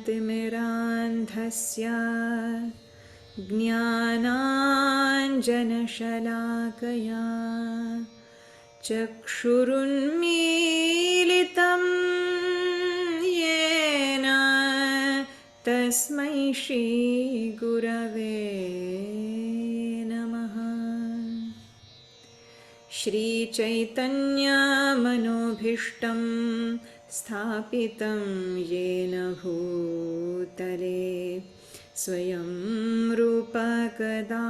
ज्ञानतिमिरान्धस्य ज्ञानाञ्जनशलाकया चक्षुरुन्मीलितं येन तस्मै श्रीगुरवे नमः। श्रीचैतन्यमनोभीष्टं स्थापितं येन भूतले स्वयं रूपा कदा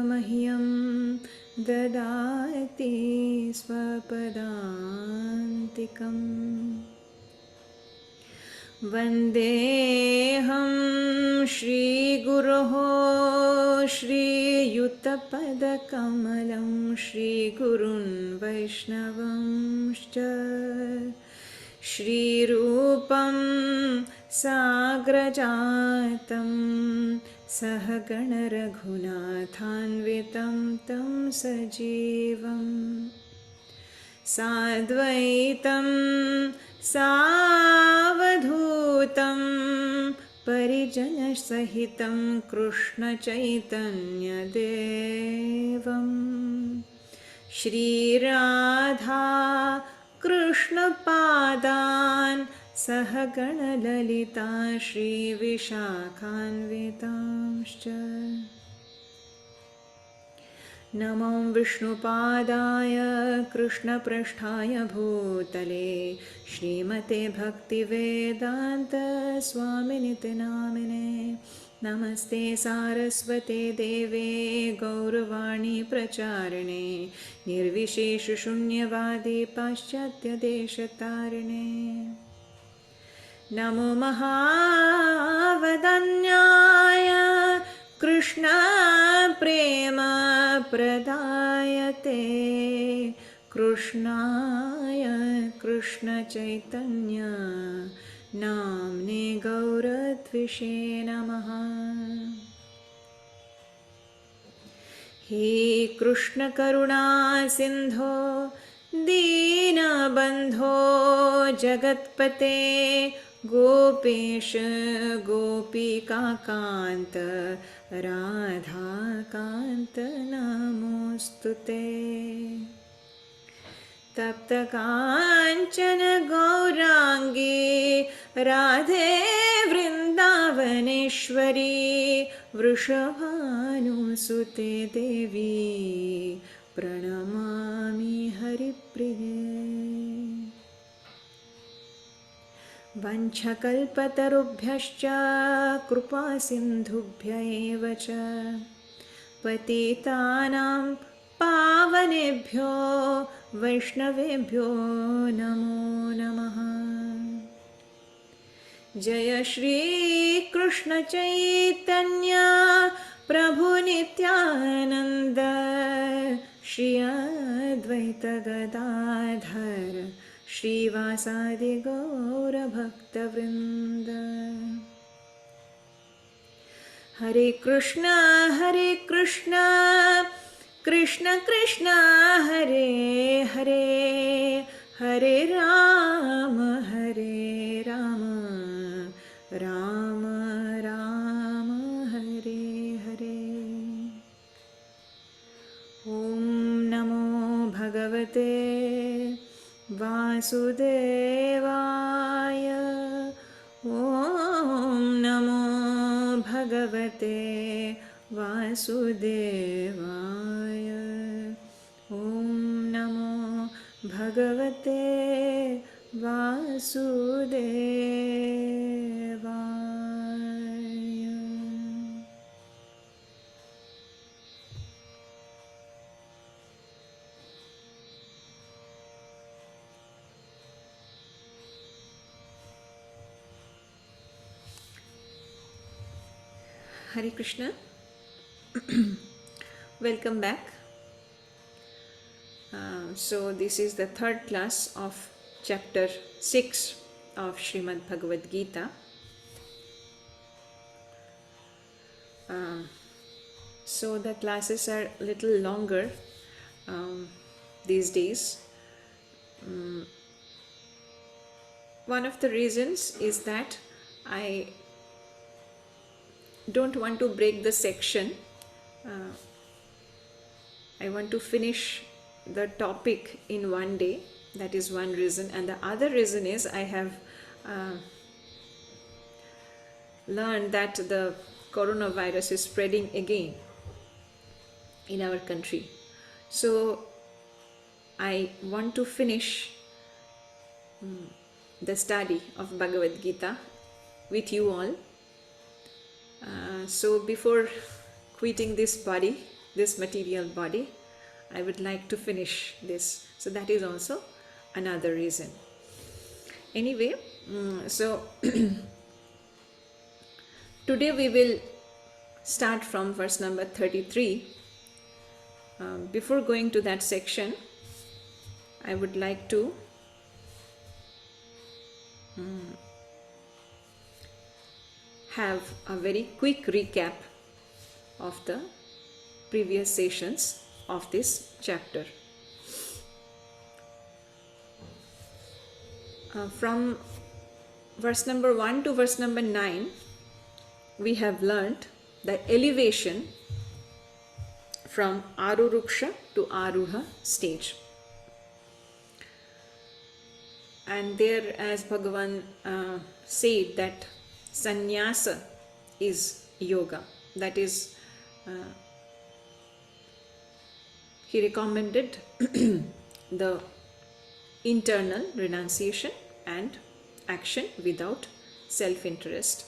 मह्यं ददाति स्वपदान्तिकम्। वन्देऽहं श्रीगुरोः श्रीयुतपदकमलं श्रीगुरुन् वैष्णवंश्च श्रीरूपं साग्रजातं सहगणरघुनाथान्वितं तं सजीवं साद्वैतं सावधूतं परिजनसहितं कृष्णचैतन्यदेवं श्रीराधा कृष्णपादान् सहगणललिता श्रीविशाखान्वितांश्च। नमो विष्णुपादाय कृष्णपृष्ठाय भूतले श्रीमते भक्तिवेदान्त स्वामिनिति नामिने। नमस्ते सारस्वते देवे गौरवाणी प्रचारिणे निर्विशेषशून्यवादी पाश्चात्यदेशतारिणे। नमो महावदन्याय कृष्ण प्रेम प्रदायते कृष्णाय कृष्ण चैतन्य नाम्ने गौरद्विषे नमः। हे कृष्ण करुणा सिन्धो दीनबन्धो जगत्पते गोपेश गोपिकान्त राधाकान्त नमोऽस्तुते। तप्तकाञ्चन गौराङ्गी राधे वृन्दावनेश्वरी वृषभानुसुते देवी प्रणमामि हरिप्रिये। वंशकल्पतरुभ्यश्च कृपासिन्धुभ्य एव च पतितानां पावनेभ्यो वैष्णवेभ्यो नमो नमः। जय श्री कृष्ण चैतन्य प्रभु नित्यानंद श्री अद्वैत गदाधर श्रीवासादि गौरभक्तवृन्द। हरे कृष्ण कृष्ण कृष्ण हरे हरे हरे राम राम राम हरे हरे। ॐ नमो भगवते वासुदेवाय। ॐ नमो भगवते वासुदेवाय। ॐ नमो भगवते वासुदेवाय। Hare Krishna. Welcome back. So this is the third class of chapter 6 of Śrimad Bhagavad Gītā. So the classes are a little longer these days. One of the reasons is that I don't want to break the section. I want to finish the topic in one day. That is one reason. And the other reason is I have learned that the coronavirus is spreading again in our country. So I want to finish the study of Bhagavad Gita with you all. So before quitting this body, this material body, I would like to finish this. So that is also another reason. Anyway, so today we will start from verse number 33. Before going to that section, I would like to have a very quick recap of the previous sessions of this chapter. From verse number 1 to verse number 9, we have learnt the elevation from Aruruksha to Aruha stage. And there, as Bhagavan said, that sannyasa is yoga. That is, he recommended the internal renunciation and action without self-interest.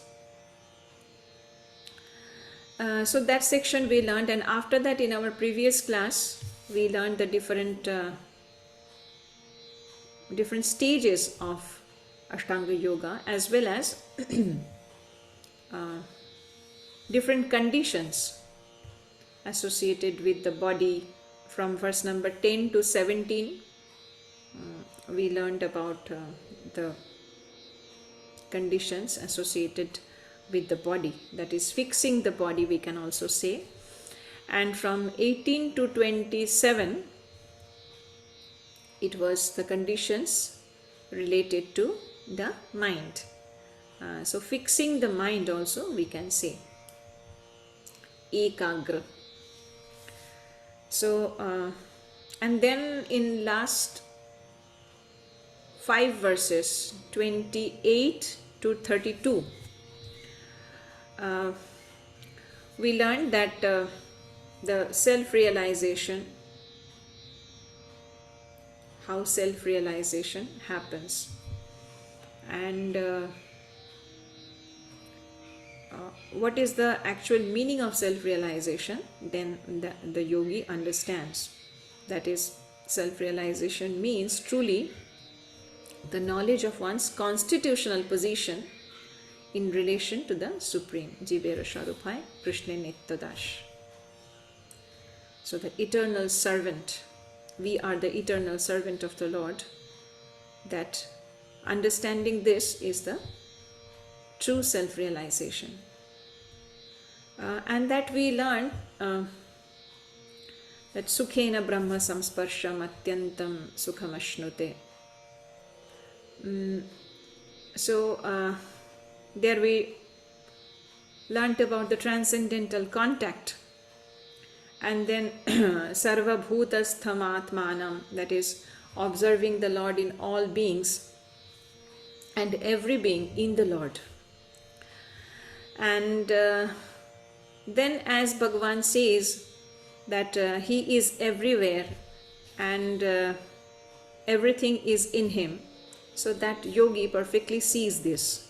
So that section we learned, and after that in our previous class we learned the different stages of Ashtanga Yoga, as well as different conditions associated with the body. From verse number 10 to 17 we learned about the conditions associated with the body, that is fixing the body, we can also say. And from 18 to 27 it was the conditions related to the mind. So fixing the mind also we can say, ekagra. So and then in last 5 verses, 28 to 32, we learned that the self-realization, how self-realization happens, and what is the actual meaning of self-realization. Then the yogi understands, that is, self-realization means truly the knowledge of one's constitutional position in relation to the Supreme. Jivera Sharupai Krishna Nittadash. So the eternal servant, we are the eternal servant of the Lord. That understanding this is the true self-realization. And that we learn that Sukhena Brahma Samsparsham Atyantam Sukhamashnute. So there we learnt about the transcendental contact, and then Sarva Bhutastham Atmanam, that is observing the Lord in all beings and every being in the Lord. And then, as Bhagavan says, that he is everywhere and everything is in him. So that yogi perfectly sees this,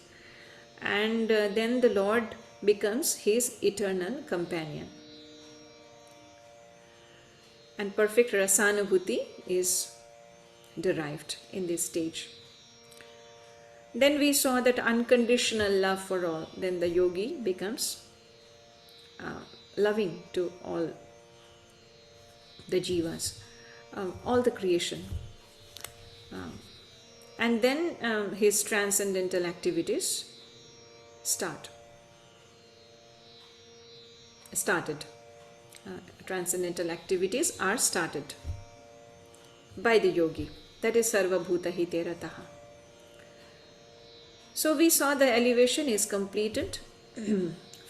and then the Lord becomes his eternal companion, and perfect rasanubhuti is derived in this stage. Then we saw that unconditional love for all. Then the yogi becomes loving to all the jivas, all the creation. And then his transcendental activities started. Transcendental activities are started by the yogi. That is Sarva Bhuta Hite Rataha. So we saw the elevation is completed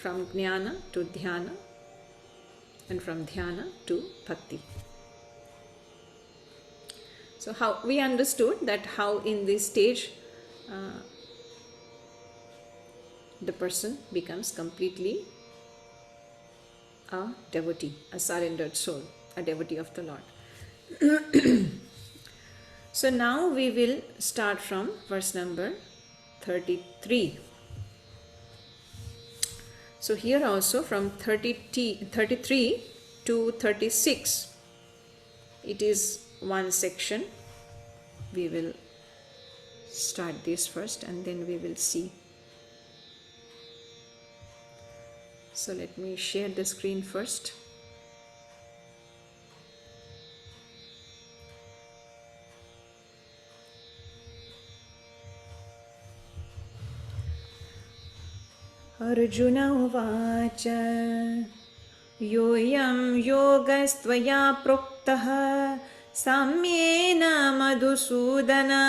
from jnana to dhyana, and from dhyana to bhakti. So how we understood that how in this stage the person becomes completely a devotee, a surrendered soul, a devotee of the Lord. So now we will start from verse number 33. So here also from 33 to 36, it is one section. We will start this first and then we will see. So let me share the screen first. Arjuna uvacha yoyam yogastvaya proktaha samyena madhusudana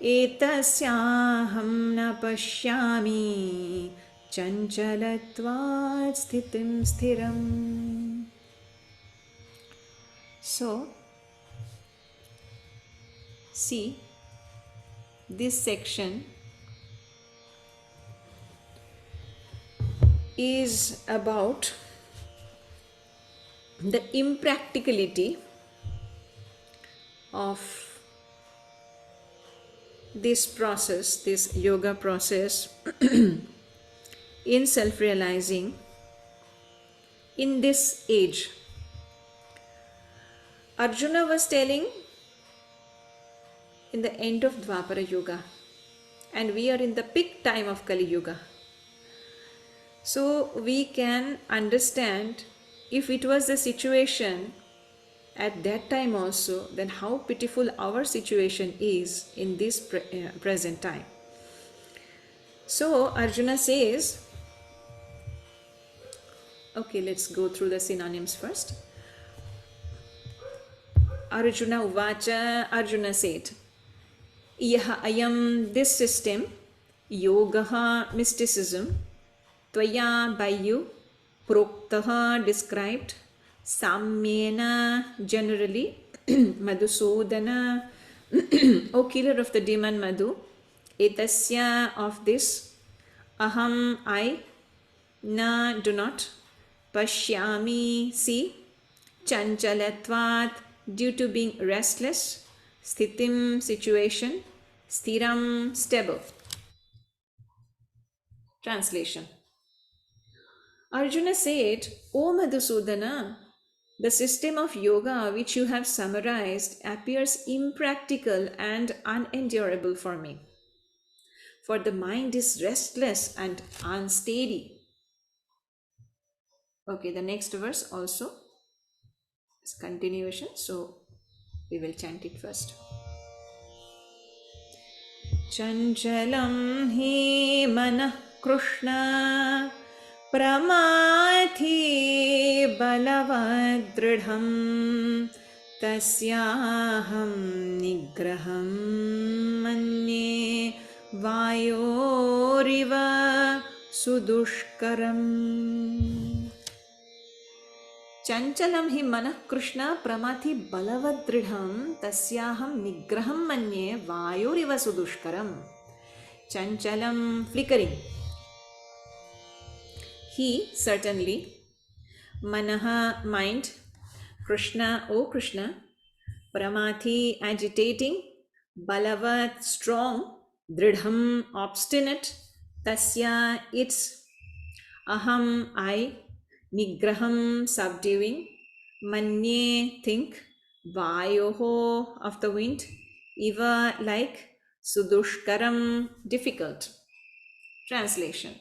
etasyaham na pashyami chanchalatvat sthitim sthiram. So, see, this section is about the impracticality of this process, this yoga process in self-realizing in this age. Arjuna was telling in the end of Dvapara Yuga, and we are in the peak time of Kali Yuga. So we can understand, if it was the situation at that time also, then how pitiful our situation is in this present time. So Arjuna says, okay, let's go through the synonyms first. Arjuna uvacha, Arjuna said, Yaha ayam, this system, yogaha, mysticism, Tvaya, by you, proktaha, described, samyena, generally, madhusudana, O killer of the demon Madhu, etasya, of this, aham, I, na, do not, pashyami, see, chanchalatvat, due to being restless, sthitim, situation, sthiram, stable. Translation. Arjuna said, O Madhusudana, the system of yoga which you have summarized appears impractical and unendurable for me. For the mind is restless and unsteady. Okay, the next verse also is continuation, so we will chant it first. Chanchalam hi manah Kṛṣṇa Pramāthi balavadridham tasyaham nigraham manye vayoriva sudushkaram. Chanchalam hi manah Kṛṣṇa Pramāthi balavadridham tasyaham nigraham manye vayoriva sudushkaram. Chanchalam, flickering. He, certainly, manaha, mind, Kṛṣṇa, O Kṛṣṇa, Pramāthi, agitating, balavat, strong, dridham, obstinate, tasya, its, aham, I, nigraham, subduing, manye, think, vayoho, of the wind, iva, like, sudushkaram, difficult. Translation.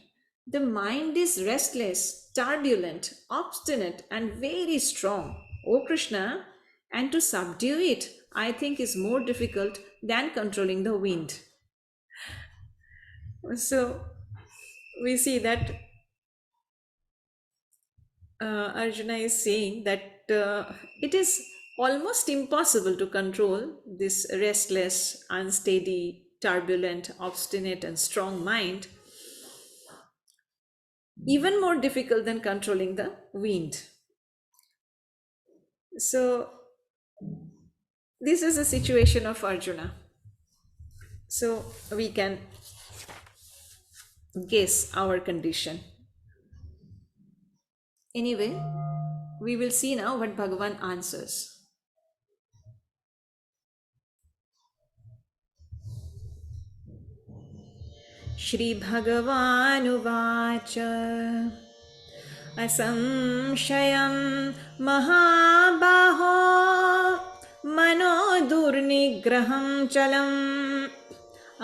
The mind is restless, turbulent, obstinate, and very strong, O Kṛṣṇa, and to subdue it, I think, is more difficult than controlling the wind. So, we see that Arjuna is saying that it is almost impossible to control this restless, unsteady, turbulent, obstinate, and strong mind. even more difficult than controlling the wind. So, this is a situation of Arjuna. So, we can guess our condition. Anyway, we will see now what Bhagavan answers. श्रीभगवानुवाच असंशयं महाबाहो मनो दुर्निग्रहं चलम्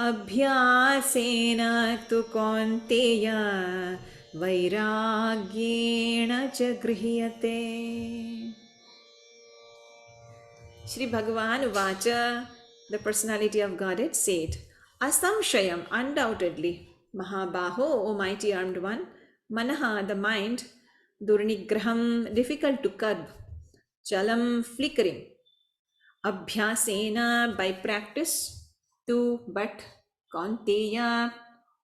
अभ्यासेन तु कौन्तेय वैराग्येण च गृह्यते. Shri Bhagavan Vacha, the personality of Godhead, said, Asamshayam, undoubtedly, Mahabaho, O mighty armed one, Manaha, the mind, Durnigraham, difficult to curb, Chalam, flickering, Abhyasena, by practice, Tu, but, Kaunteya,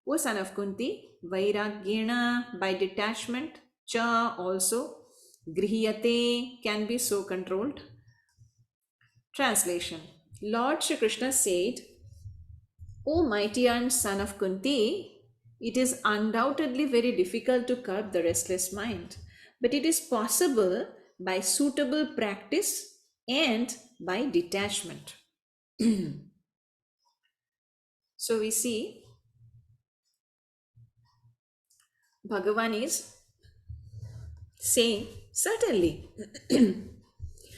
O son of Kunti, Vairagyena, by detachment, Cha, also, Grihiyate, can be so controlled. Translation. Lord Shri Krishna said, O mighty and son of Kunti, it is undoubtedly very difficult to curb the restless mind, but it is possible by suitable practice and by detachment. So we see Bhagavan is saying, certainly,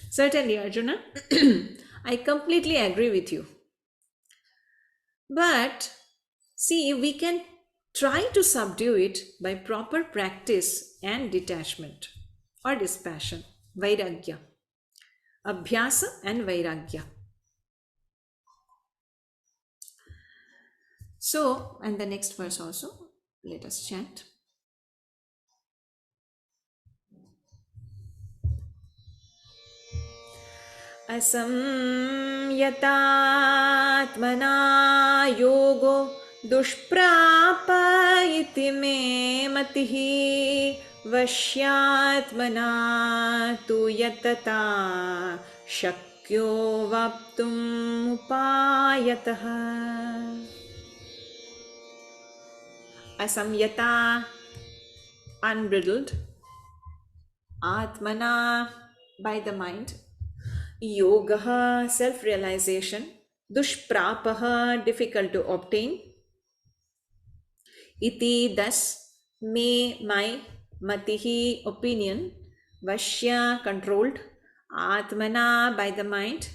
certainly Arjuna, I completely agree with you. But see, we can try to subdue it by proper practice and detachment or dispassion, vairagya, abhyasa and vairagya. So, and the next verse also, let us chant. Asamyatatmana yogo dushprapa iti me matihi vashyatmana tu yatata shakyo vaptum upayataha. Asamyata, unbridled, atmana, by the mind, yogaha, self-realization, dushprapaha, difficult to obtain, iti, thus, me, my, matihi, opinion, vashya, controlled, atmana, by the mind,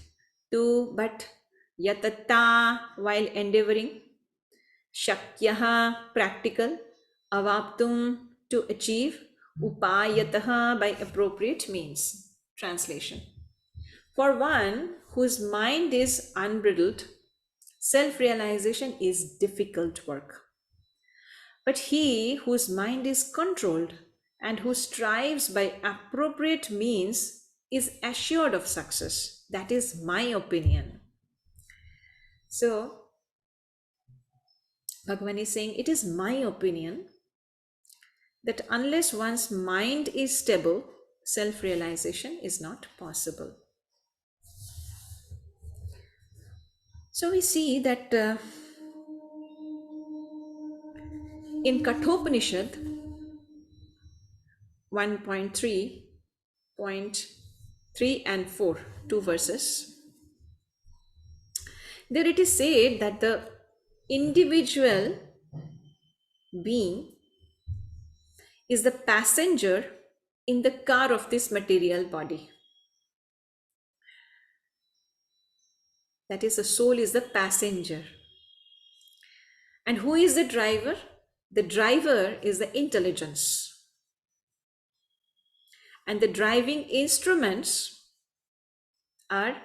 tu, but, yatata, while endeavoring, shakyaha, practical, avaptum, to achieve, upayataha, by appropriate means. Translation. For one whose mind is unbridled, self-realization is difficult work. But he whose mind is controlled and who strives by appropriate means is assured of success. That is my opinion. So, Bhagavan is saying, it is my opinion that unless one's mind is stable, self-realization is not possible. So we see that in Kathopanishad 1.3.3 and 4, 2 verses, there it is said that the individual being is the passenger in the car of this material body. That is, the soul is the passenger. And who is the driver? The driver is the intelligence. And the driving instruments are,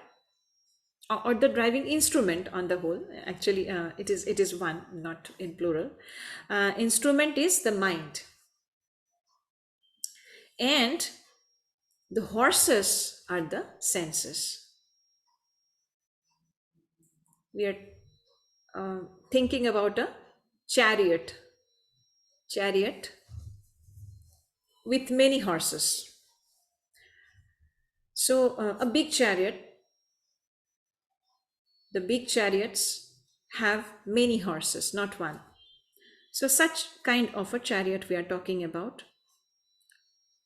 or the driving instrument on the whole, actually it is one, not in plural. Instrument is the mind. And the horses are the senses. We are thinking about a chariot. Chariot with many horses. So a big chariot, the big chariots have many horses, not one. So such kind of a chariot we are talking about.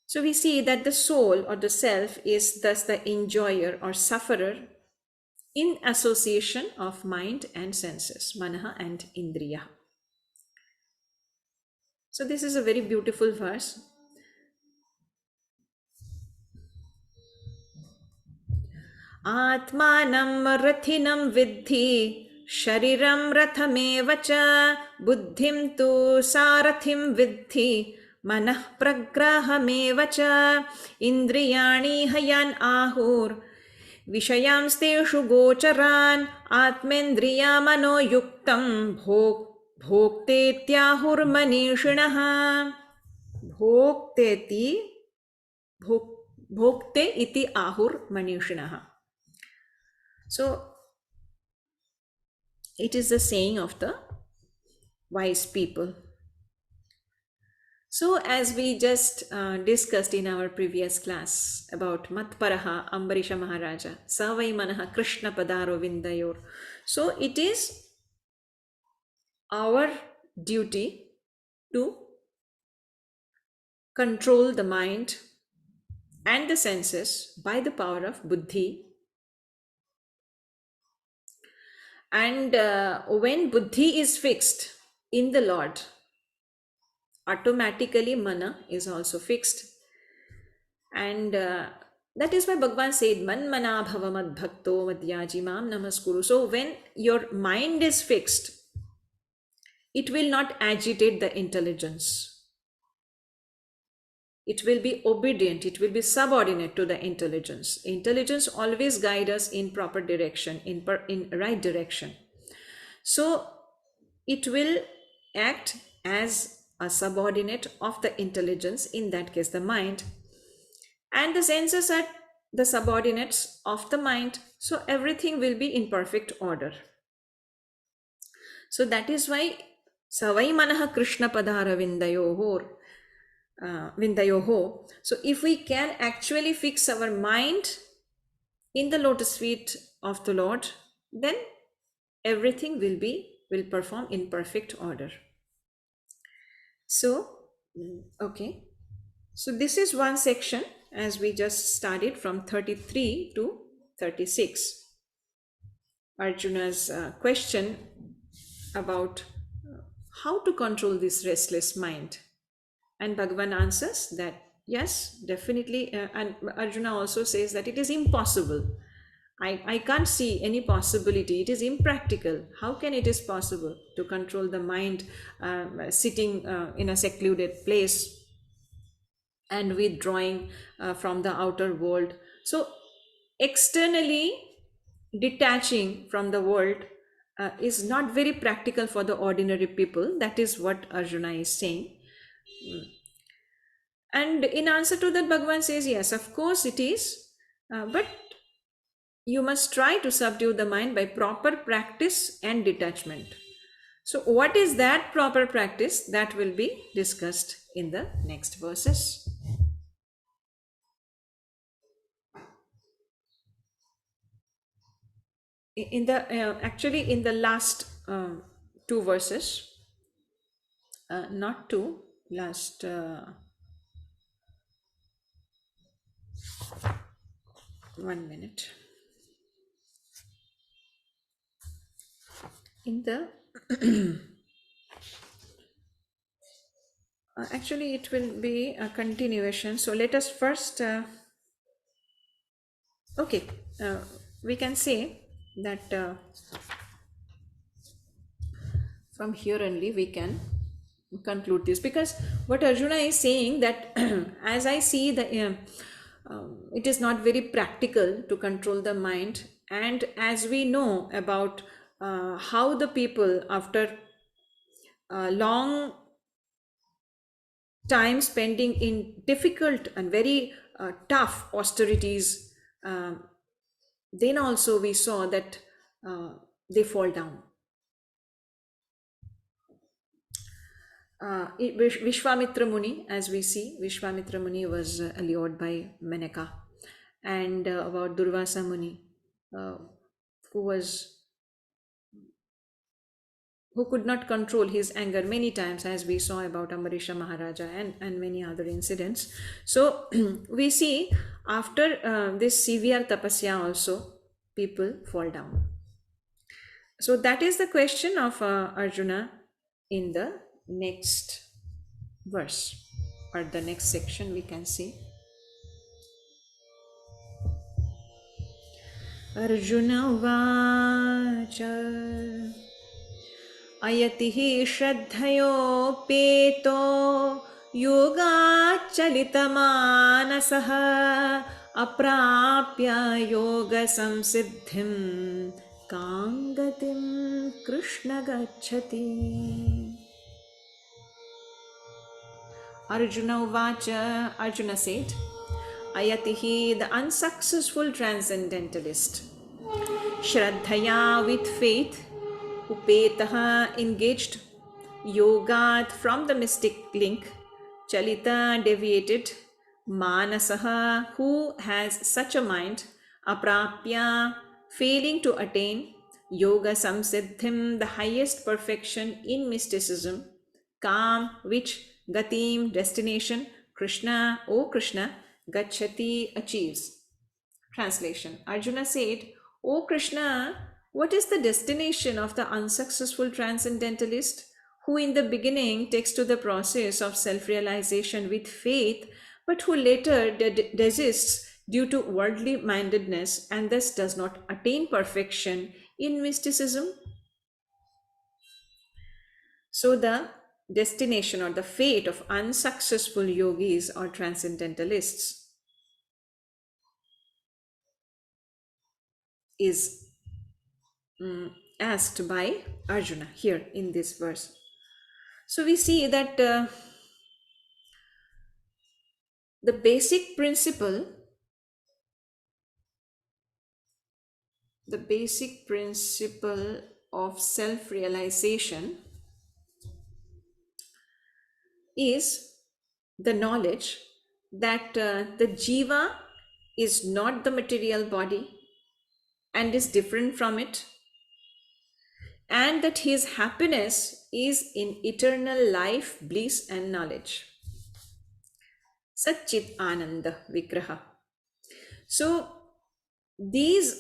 So we see that the soul or the self is thus the enjoyer or sufferer in association of mind and senses, manaha and indriya. So this is a very beautiful verse. Atmanam rathinam viddhi shariram rathame vacha buddhim tu sarathim viddhi manah pragrahame vacha indriyani hayan ahur Vishayansteshu gocharan atmendriya mano yuktam bhokte tyahur manishinaha bhokteti bhokte iti ahur manishinaha. So it is the saying of the wise people. So as we just discussed in our previous class about Matparaha Ambarisha Maharaja, Savai Manaha Krishna Padaro Vindayor. So it is our duty to control the mind and the senses by the power of buddhi. And when buddhi is fixed in the Lord, automatically mana is also fixed. And that is why Bhagavan said, Man mana bhava mad bhakto madhyaji mam namaskuru. So when your mind is fixed, it will not agitate the intelligence. It will be obedient, it will be subordinate to the intelligence. Intelligence always guides us in proper direction, in right direction. So it will act as a subordinate of the intelligence, in that case the mind, and the senses are the subordinates of the mind. So everything will be in perfect order. So that is why Savai Manaha Krishna Padhara Vindayoho. So if we can actually fix our mind in the lotus feet of the Lord, then everything will perform in perfect order. So okay, so this is one section as we just started from 33 to 36. Arjuna's question about how to control this restless mind. And Bhagavan answers that yes, definitely. And Arjuna also says that it is impossible. I can't see any possibility. It is impractical. How can it is possible to control the mind sitting in a secluded place and withdrawing from the outer world? So externally detaching from the world is not very practical for the ordinary people. That is what Arjuna is saying. And in answer to that, Bhagavan says, yes, of course it is, but you must try to subdue the mind by proper practice and detachment. So what is that proper practice? That will be discussed in the next verses. In the actually in the last two verses, not two, last 1 minute. In the actually it will be a continuation. So let us first okay, we can say that from here only we can conclude this, because what Arjuna is saying that as I see the it is not very practical to control the mind, and as we know about how the people after long time spending in difficult and very tough austerities, then also we saw that they fall down. Vishwamitra Muni, as we see, Vishwamitra Muni was allured by Menaka, and about Durvasa Muni, who was who could not control his anger many times, as we saw about Ambarisha Maharaja and many other incidents. So we see after this severe tapasya also, people fall down. So that is the question of Arjuna in the next verse, or the next section we can see. Arjuna Vacha Ayatihi Shraddhayopeto Yoga Chalitamaanasaha Aprapya Yoga Samsiddhim Kangatim Krishna Gacchati. Arjuna Uvacha, Arjuna said, Ayatihi, the unsuccessful transcendentalist, Shraddhaya, with faith, Upetaha, engaged, Yogat, from the mystic link, Chalita, deviated, Manasaha, who has such a mind, Aprapya, failing to attain, Yoga Samsiddhim, the highest perfection in mysticism, Kam, which, Gatim, destination, Krishna, O Krishna, Gacchati, achieves. Translation. Arjuna said, O Krishna, what is the destination of the unsuccessful transcendentalist who in the beginning takes to the process of self-realization with faith, but who later desists due to worldly mindedness and thus does not attain perfection in mysticism? So the destination or the fate of unsuccessful yogis or transcendentalists is asked by Arjuna here in this verse. So we see that the basic principle of self-realization is the knowledge that the jiva is not the material body and is different from it, and that his happiness is in eternal life, bliss and knowledge. Satchit Ananda Vigraha. So these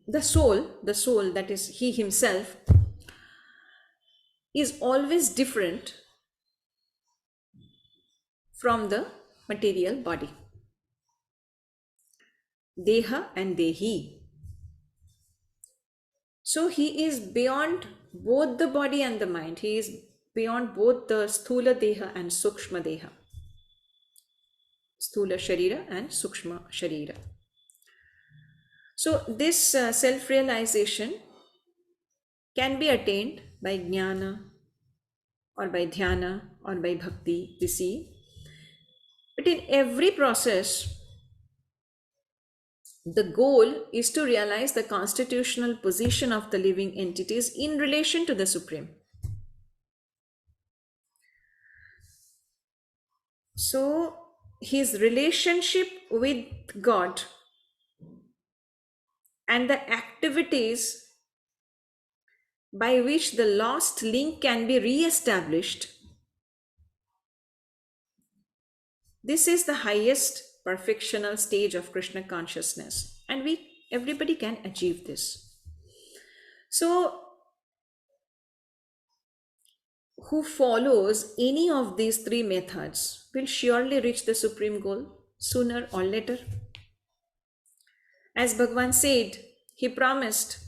the soul, that is he himself, is always different from the material body. Deha and Dehi. So he is beyond both the body and the mind. He is beyond both the Sthula Deha and Sukshma Deha. Sthula Sharira and Sukshma Sharira. So this self-realization can be attained by jnana or by dhyana or by bhakti, we see. But in every process, the goal is to realize the constitutional position of the living entities in relation to the Supreme. So his relationship with God and the activities by which the lost link can be re-established, this is the highest perfectional stage of Krishna consciousness, and everybody can achieve this. So who follows any of these three methods will surely reach the supreme goal sooner or later. As Bhagavan said, he promised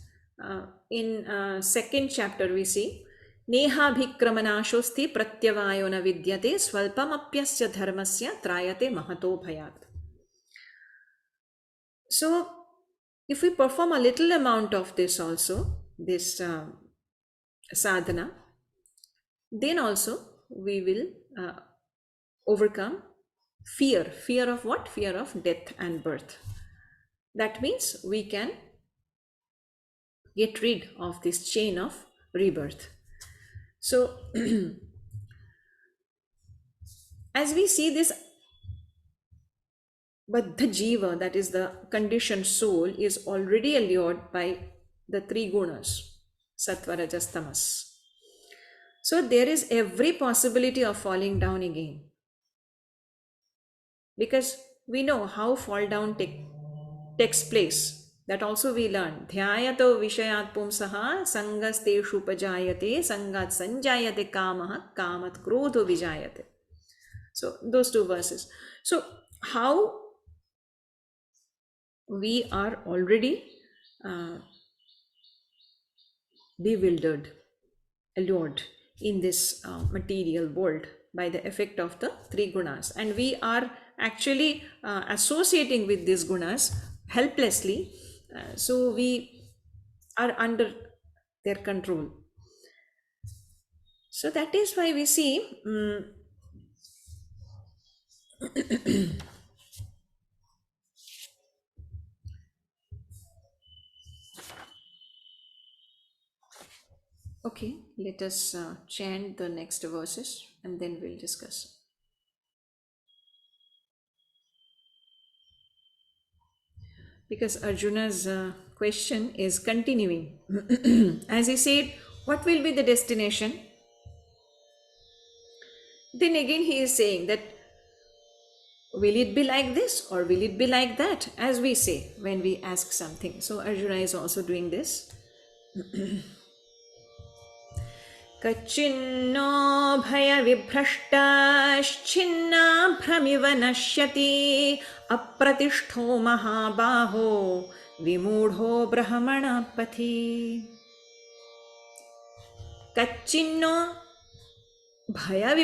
in second chapter, we see, Neha bhikramanashosti pratyavayo na vidyate swalpamapyasya dharmasya trayate mahato bhayat. So if we perform a little amount of this also, this sadhana, then also we will overcome fear. Fear of what? Fear of death and birth. That means we can get rid of this chain of rebirth. So, as we see this, but the jiva, that is the conditioned soul, is already allured by the three gunas, sattva, rajas, tamas. So there is every possibility of falling down again. Because we know how fall down takes place. That also we learn. Dhyayato vishayat pumsaha sangasteshu pajayate sangat sanjayate kamaha kamat krodho vijayate. So those two verses. So how we are already bewildered, allured in this material world by the effect of the three gunas, and we are actually associating with these gunas helplessly, so we are under their control. So that is why we see okay, let us chant the next verses and then we'll discuss. Because Arjuna's question is continuing. As he said, what will be the destination? Then again he is saying that, will it be like this or will it be like that? As we say when we ask something. So Arjuna is also doing this. Kachinno bhaya vibhrashtaschinna bhramiva nashyati apratishto mahabaho vimudho brahmana pathi. Kachinno bhaya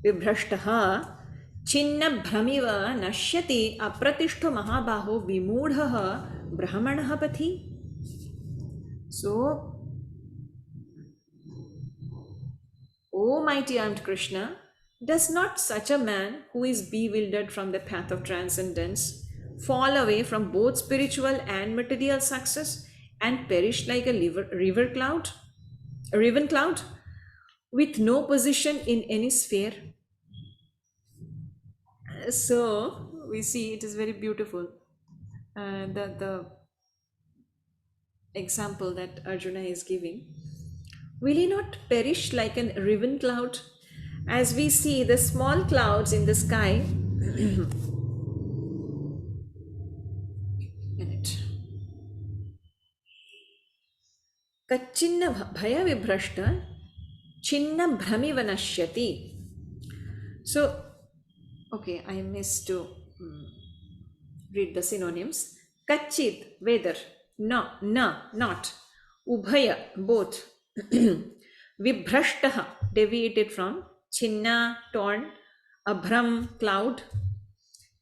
vibhrashtaha chinna bhramiva nashyati apratishto mahabaho vimudhaha brahmana pathi. So, O mighty armed Krishna, does not such a man who is bewildered from the path of transcendence fall away from both spiritual and material success and perish like a raven cloud with no position in any sphere? So we see it is very beautiful. The example that Arjuna is giving. Will he not perish like a raven cloud? As we see the small clouds in the sky. Minute. Kachinna bhaya vibhrashta chinna bhramiva nashyati. So, okay, I missed to read the synonyms. Kachit, whether, no, not. Ubhaya, both. Vibhrashtaha, deviated from. Chinna, torn. Abhram, cloud.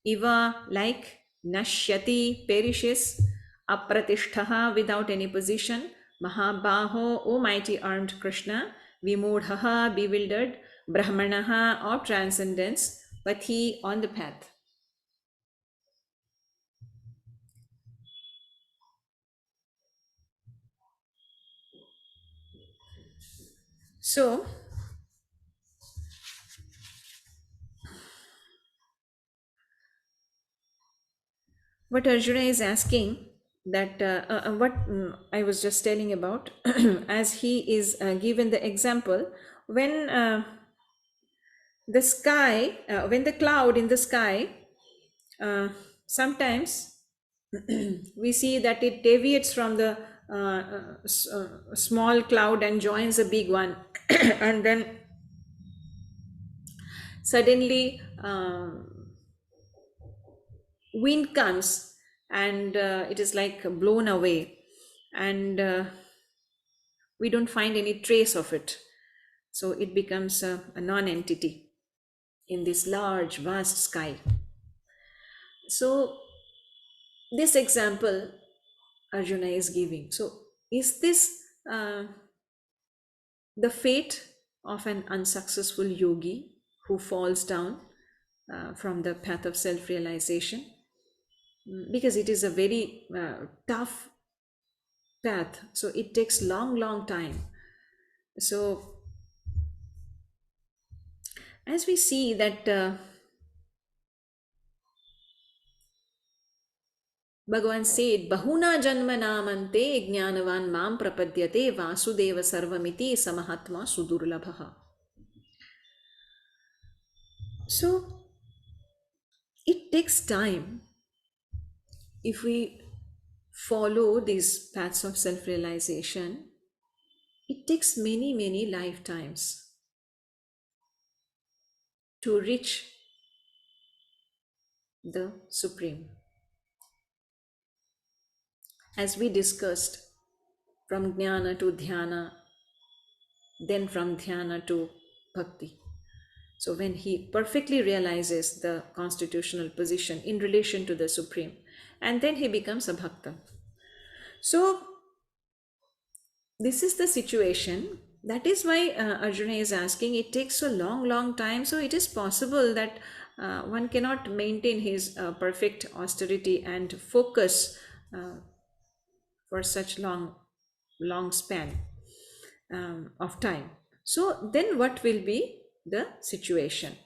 Iva, like. Nashyati, perishes. Apratishtaha, without any position. Mahabaho, O mighty armed Krishna. Vimudhaha, bewildered. Brahmanaha, of transcendence. Pathi, on the path. So, what Arjuna is asking, that what I was just telling about, as he is given the example, when the sky, when the cloud in the sky, sometimes we see that it deviates from the small cloud and joins a big one, and then suddenly wind comes and it is like blown away, and we don't find any trace of it. So it becomes a non-entity in this large, vast sky. So this example Arjuna is giving. So is this the fate of an unsuccessful yogi who falls down from the path of self-realization? Because it is a very tough path. So it takes long time. So as we see that Bhagavan said, Bahuna janma namante jnanavan mam prapadyate vasudeva sarvamiti samahatma sudurlabhaha. So it takes time if we follow these paths of self realization. It takes many lifetimes to reach the Supreme. As we discussed, from jnana to dhyana, then from dhyana to bhakti. So when he perfectly realizes the constitutional position in relation to the Supreme, and then he becomes a bhakta. So this is the situation. That is why Arjuna is asking, it takes so long time. So it is possible that one cannot maintain his perfect austerity and focus for such long span of time. So then what will be the situation?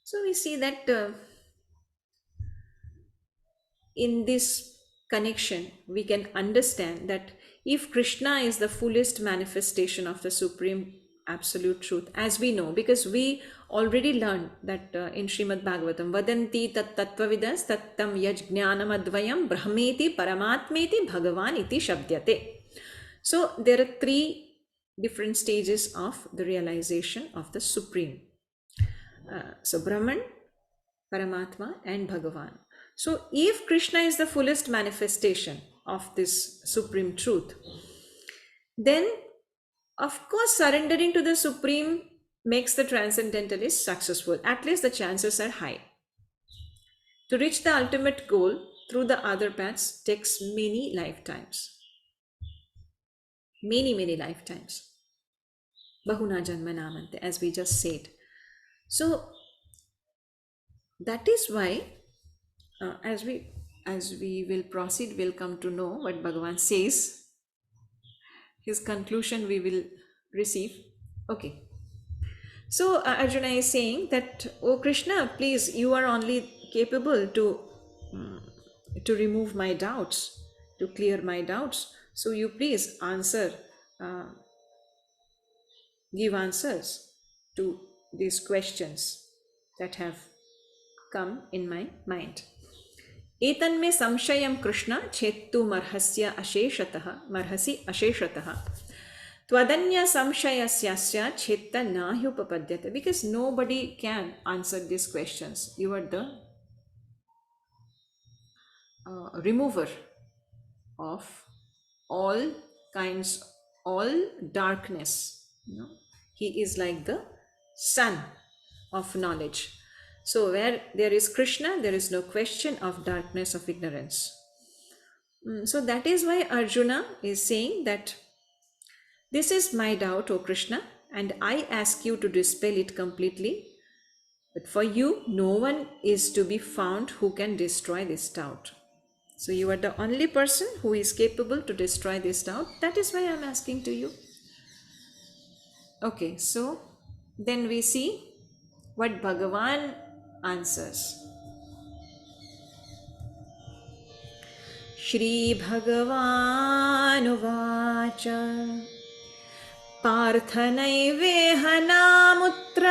So we see that in this connection, we can understand that if Krishna is the fullest manifestation of the Supreme Absolute Truth, as we know, because we already learned that in Śrimad Bhagavatam, Vadanti tat tattvavidas tattam yaj jnanam advayam brahmeti paramatmeti bhagavan iti shabdyate. So there are three different stages of the realization of the Supreme. So Brahman, Paramatma and Bhagavan. So if Krishna is the fullest manifestation of this Supreme Truth, then of course surrendering to the Supreme makes the transcendentalist successful. At least the chances are high. To reach the ultimate goal through the other paths takes many lifetimes. Many lifetimes. Bahuna janma namante, as we just said. So that is why as we will proceed, we'll come to know what Bhagavan says. His conclusion we will receive. Okay. So Arjuna is saying that, oh Krishna, please, you are only capable to remove my doubts, to clear my doubts. So you please answer, give answers to these questions that have come in my mind. एतन्मे संशयं Krishna छेत्तु मर्हसि अशेषतः त्वदन्य संशयस्यास्य छेत्त नाह्युपपद्यते. Because nobody can answer these questions. You are the remover of all kinds, all darkness. He is like the sun of knowledge. So where there is Krishna, there is no question of darkness of ignorance. So that is why Arjuna is saying that this is my doubt, O Krishna, and I ask you to dispel it completely. But for you, no one is to be found who can destroy this doubt. So you are the only person who is capable to destroy this doubt. That is why I am asking to you. Okay, so then we see what Bhagavan answers. Shri Bhagavan पार्थनैवेहनामुत्र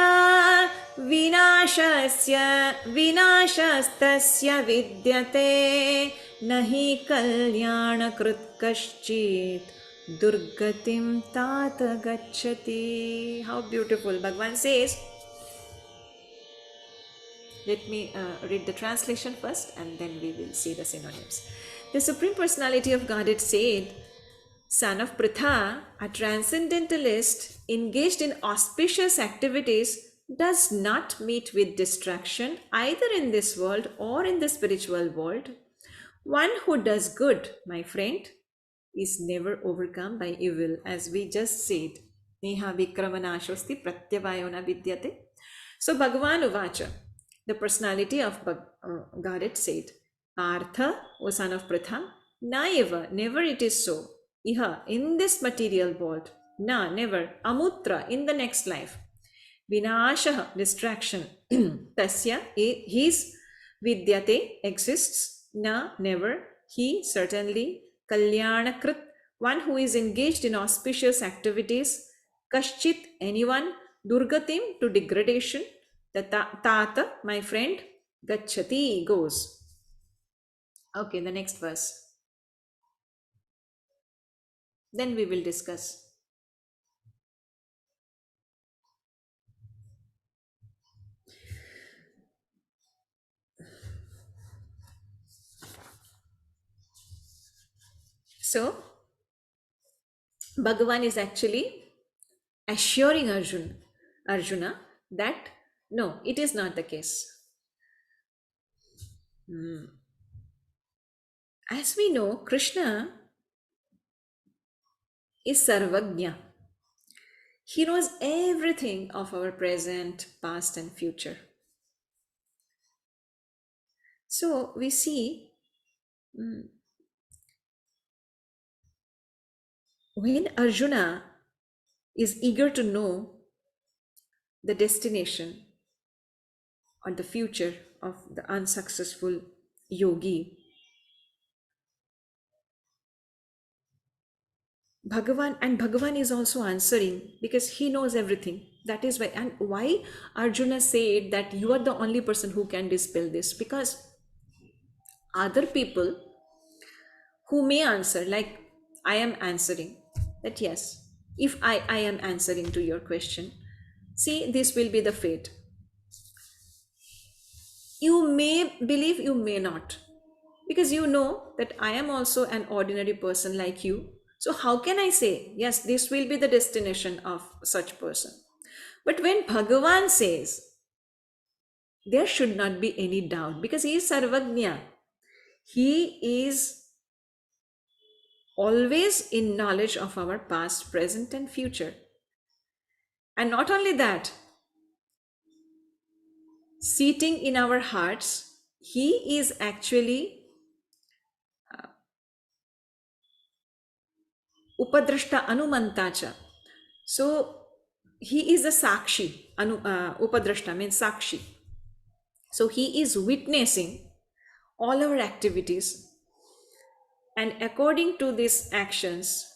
विनाशस्तस्य विद्यते न हि कल्याणकृत् कश्चित् दुर्गतिं तात गच्छति. How beautiful. Bhagavan says, let me read the translation first and then we will see the synonyms. The Supreme Personality of Godhead said, Son of Pritha, a transcendentalist engaged in auspicious activities does not meet with distraction either in this world or in the spiritual world. One who does good, my friend, is never overcome by evil, as we just said. Neha vikramanashosti pratyavayona vidyate. So Bhagavan Uvacha, the personality of Godhead said, Artha, O son of Pratha, na eva, never it is so. Iha, in this material world. Na, never. Amutra, in the next life. Vinashaha, distraction. Tasya, his vidyate, exists. Na, never. He, certainly. Kalyanakrit, one who is engaged in auspicious activities. Kashchit, anyone. Durgatim, to degradation. Tata, my friend. Gachati, goes. Okay, the next verse. Then we will discuss. So, Bhagavan is actually assuring Arjuna that no, it is not the case. As we know, Krishna is Sarvagnya. He knows everything of our present, past, and future. So we see when Arjuna is eager to know the destination or the future of the unsuccessful yogi, Bhagavan is also answering because he knows everything. That is why, and why Arjuna said that you are the only person who can dispel this, because other people who may answer, like I am answering, that yes, if I am answering to your question, see, this will be the fate. You may believe, you may not, because you know that I am also an ordinary person like you. So how can I say, yes, this will be the destination of such person? But when Bhagavan says, there should not be any doubt, because he is Sarvagnya. He is always in knowledge of our past, present, and future. And not only that, seating in our hearts, he is actually Upadrashta Anumantacha. So he is a Sakshi. Upadrashta means Sakshi. So he is witnessing all our activities. And according to these actions,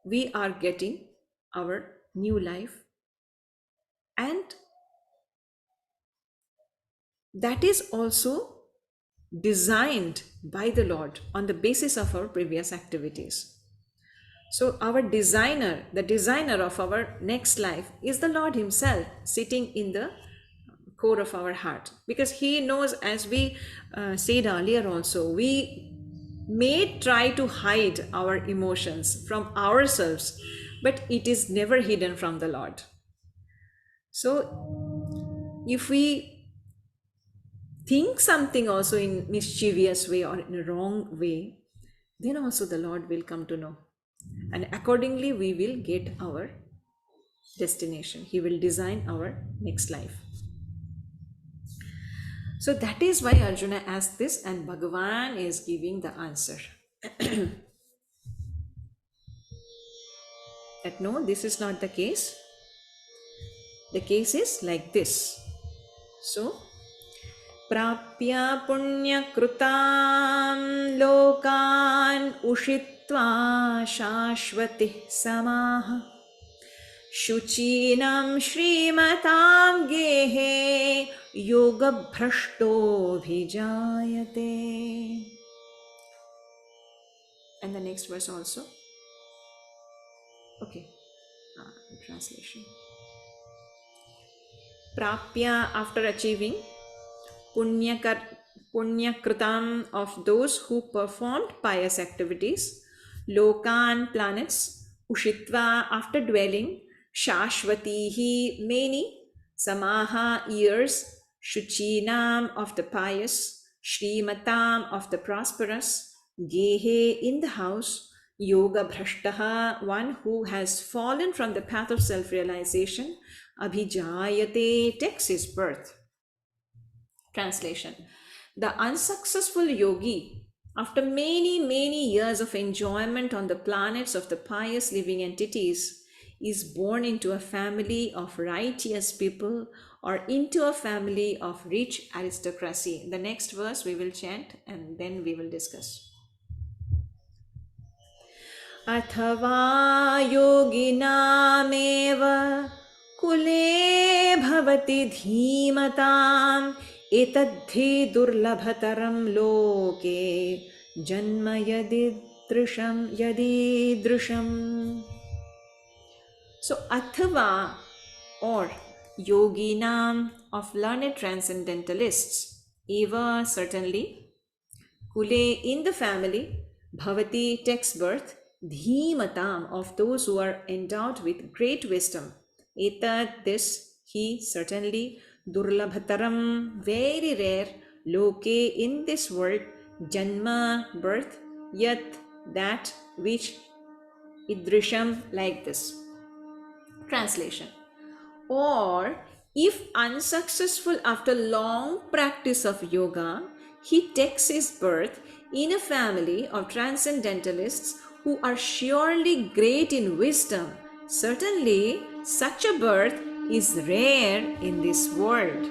we are getting our new life. And that is also designed by the Lord on the basis of our previous activities. So our designer, the designer of our next life is the Lord himself sitting in the core of our heart, because he knows, as we said earlier also, we may try to hide our emotions from ourselves, but it is never hidden from the Lord. So if we think something also in mischievous way or in a wrong way, then also the Lord will come to know. And accordingly, we will get our destination. He will design our next life. So that is why Arjuna asked this, and Bhagavan is giving the answer. That no, this is not the case. The case is like this. So, prapya punya krutam lokan ushitva shashvati samaha shuchinam shrimatam gehe yoga bhrashto bhijayate. And the next verse also. Okay, translation. Prapya, after achieving, punya kritam, of those who performed pious activities, lokan, planets, ushitva, after dwelling, shashvatihi, many, samaha, years, shuchinam, of the pious, shrimatam, of the prosperous, gehe, in the house, yoga bhrashtaha, one who has fallen from the path of self-realization, abhijayate, takes his birth. Translation. The unsuccessful yogi, after many years of enjoyment on the planets of the pious living entities, is born into a family of righteous people or into a family of rich aristocracy. The next verse we will chant and then we will discuss. अथवा योगिनामेव कुले भवति धीमताम् एतद्धि दुर्लभतरं लोके जन्म यदीदृशम्. So athava, or yoginam, of learned transcendentalists, eva, certainly, kule, in the family, bhavati, takes birth, dhimatam, of those who are endowed with great wisdom, etat, this, he, certainly, durlabhataram, very rare, loke, in this world, janma, birth, yat, that, which, idrisham, like this. Translation: or if unsuccessful after long practice of yoga, he takes his birth in a family of transcendentalists who are surely great in wisdom, certainly such a birth is rare in this world.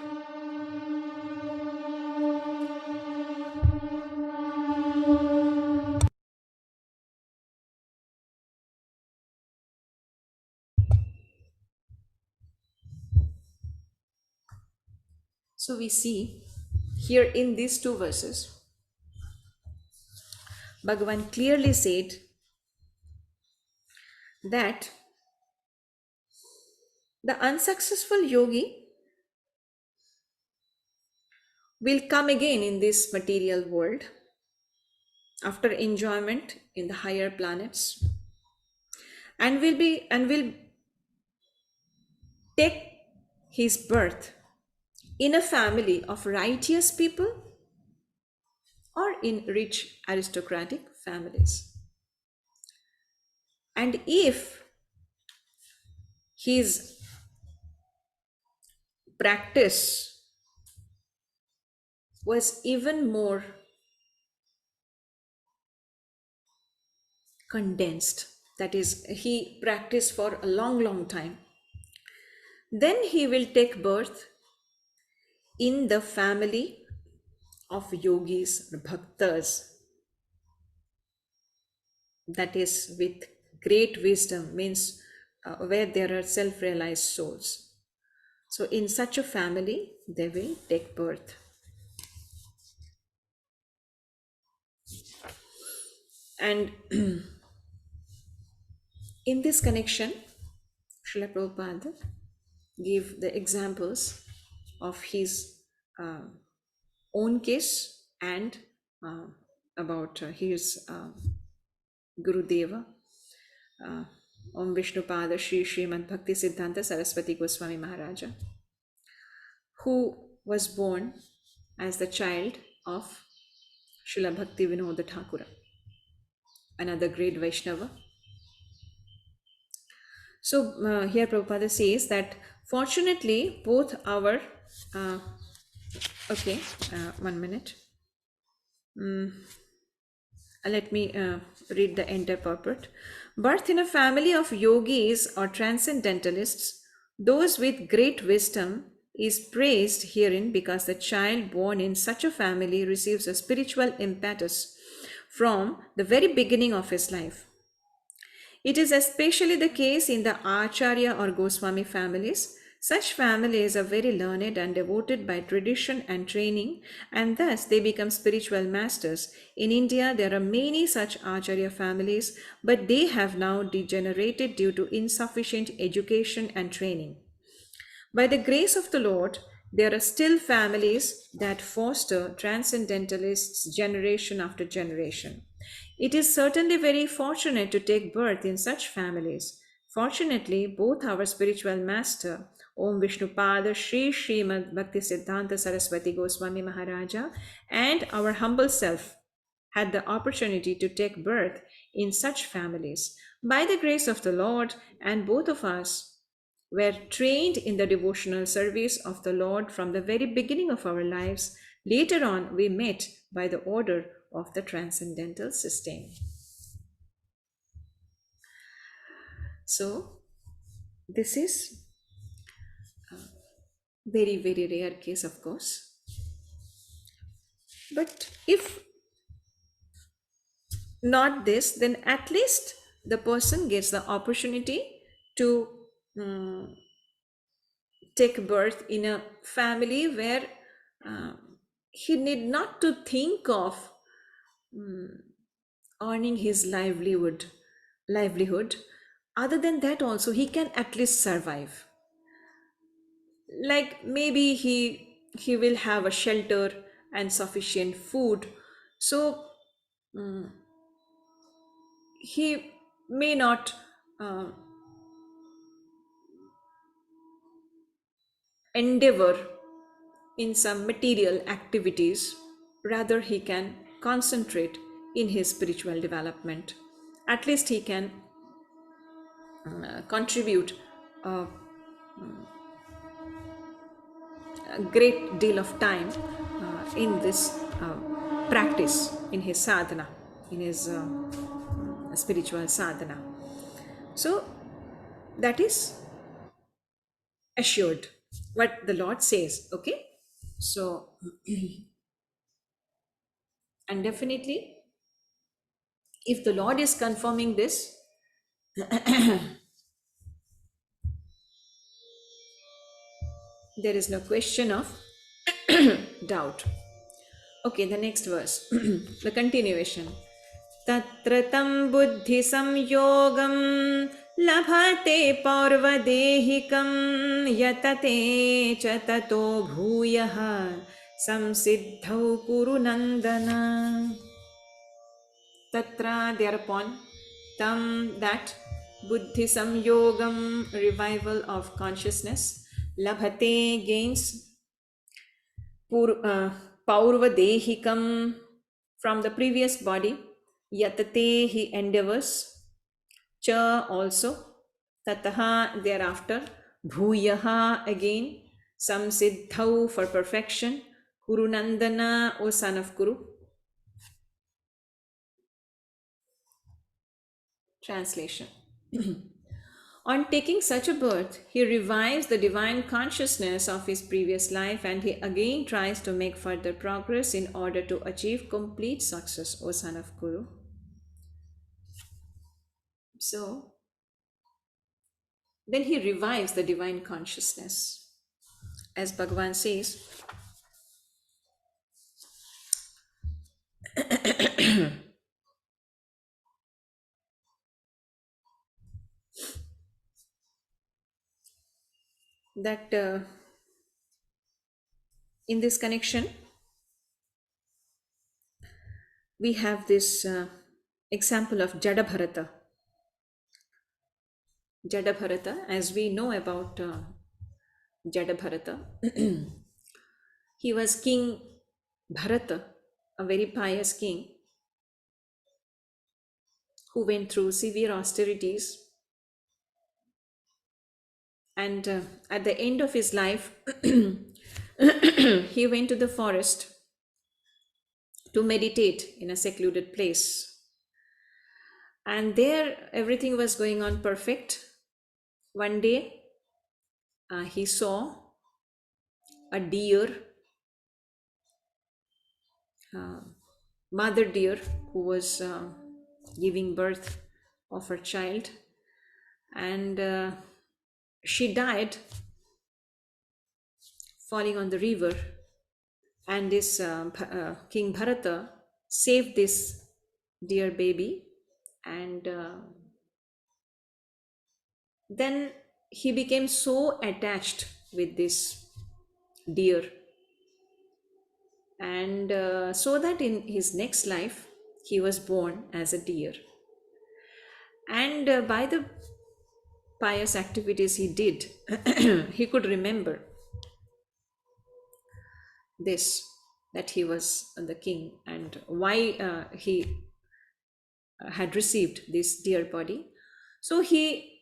So we see here in these two verses, Bhagavan clearly said that the unsuccessful yogi will come again in this material world after enjoyment in the higher planets and will take his birth in a family of righteous people or in rich aristocratic families. And if his practice was even more condensed, that is, he practiced for a long time, then he will take birth in the family of yogis, bhaktas, that is with great wisdom, means where there are self-realized souls. So in such a family, they will take birth. And in this connection, Srila Prabhupada gave the examples of his own case and about his Gurudeva, Om Vishnupada Shri Śrimad Bhakti Siddhanta Saraswati Goswami Maharaja, who was born as the child of Srila Bhakti Vinoda Thakura, another great Vaishnava. So here Prabhupada says that fortunately both our, okay, 1 minute. Let me read the entire purport. Birth in a family of yogis or transcendentalists, those with great wisdom, is praised herein because the child born in such a family receives a spiritual impetus from the very beginning of his life. It is especially the case in the Acharya or Goswami families. Such families are very learned and devoted by tradition and training, and thus they become spiritual masters. In India, there are many such Acharya families, but they have now degenerated due to insufficient education and training. By the grace of the Lord, there are still families that foster transcendentalists generation after generation. It is certainly very fortunate to take birth in such families. Fortunately, both our spiritual master, Om Vishnupada Shri Śrimad Bhakti Siddhanta Saraswati Goswami Maharaja, and our humble self had the opportunity to take birth in such families. By the grace of the Lord, and both of us were trained in the devotional service of the Lord from the very beginning of our lives, Later on, we met by the order of the transcendental system. So, this is a very, very rare case, of course. But if not this, then at least the person gets the opportunity to take birth in a family where uh, he need not to think of earning his livelihood. Other than that also, he can at least survive. Like maybe he will have a shelter and sufficient food, so he may not uh, endeavor in some material activities. Rather, he can concentrate in his spiritual development. At least he can contribute a, a great deal of time in this practice, in his sadhana, in his spiritual sadhana. So that is assured what the Lord says. Okay, so and definitely if the Lord is confirming this, there is no question of doubt. Okay, the next verse, the continuation. Tatra tam buddhi samyogam labhate paurvadehikam yatate cha tato bhuyaha samsiddhau kuru nandana. Tatra, thereupon, tam, that, buddhi samyogam, revival of consciousness, labhate, gains, paurvadehikam, from the previous body, yatate, he endeavors, cha, also, tataha, thereafter, bhuyaha, again, samsiddhau, for perfection, kurunandana, O son of Kuru. Translation. On taking such a birth, he revives the divine consciousness of his previous life and he again tries to make further progress in order to achieve complete success, O son of Kuru. So, then he revives the divine consciousness. As Bhagavan says, that in this connection, we have this example of Jada Bharata, as we know about Jada Bharata, he was King Bharata, a very pious king who went through severe austerities. And at the end of his life, he went to the forest to meditate in a secluded place. And there, everything was going on perfect. One day, he saw a deer, mother deer, who was giving birth of her child. And she died falling on the river. And this King Bharata saved this dear baby, and then he became so attached with this deer, and so that in his next life he was born as a deer. And by the pious activities he did, he could remember this, that he was the king and why he had received this dear body. So he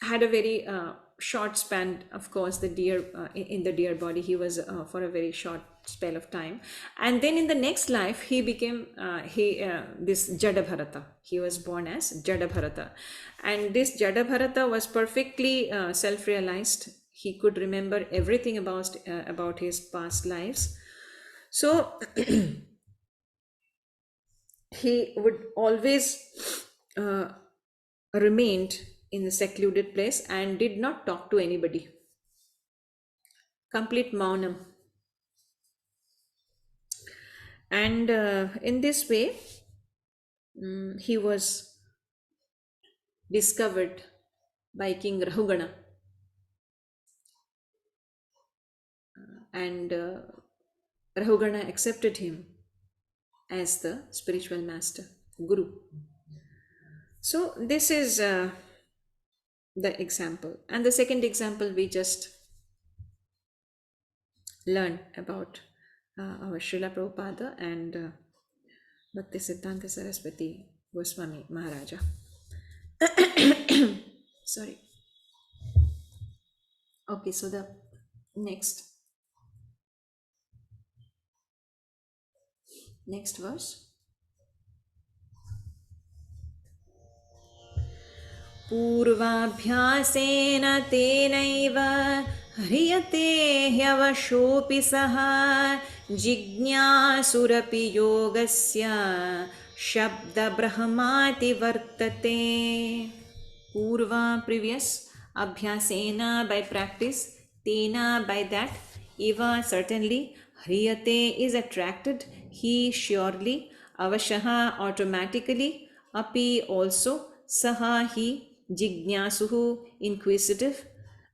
had a very short span, of course, the deer in the deer body, he was for a very short spell of time. And then in the next life, he became this Jada. He was born as Jada. And this Jada was perfectly self-realized. He could remember everything about his past lives. So he would always remained in the secluded place and did not talk to anybody. Complete maunam. And in this way, he was discovered by King Rahugana. And Rahugana accepted him as the spiritual master, Guru. So this is the example. And the second example we just learn about our Srila Prabhupada and Bhaktisiddhanta Saraswati Goswami Maharaja. Sorry. Okay, so the next verse. पूर्वाभ्यासेन तेनैव ह्रियते ह्यवशोऽपि सः जिज्ञासुरपि योगस्य शब्दब्रह्माति वर्तते. Purva, previous, abhyasena, by practice, tena, by that, eva, certainly, hriyate, is attracted, he, surely, avashaha, automatically, api, also, saha, he, jignasuhu, inquisitive,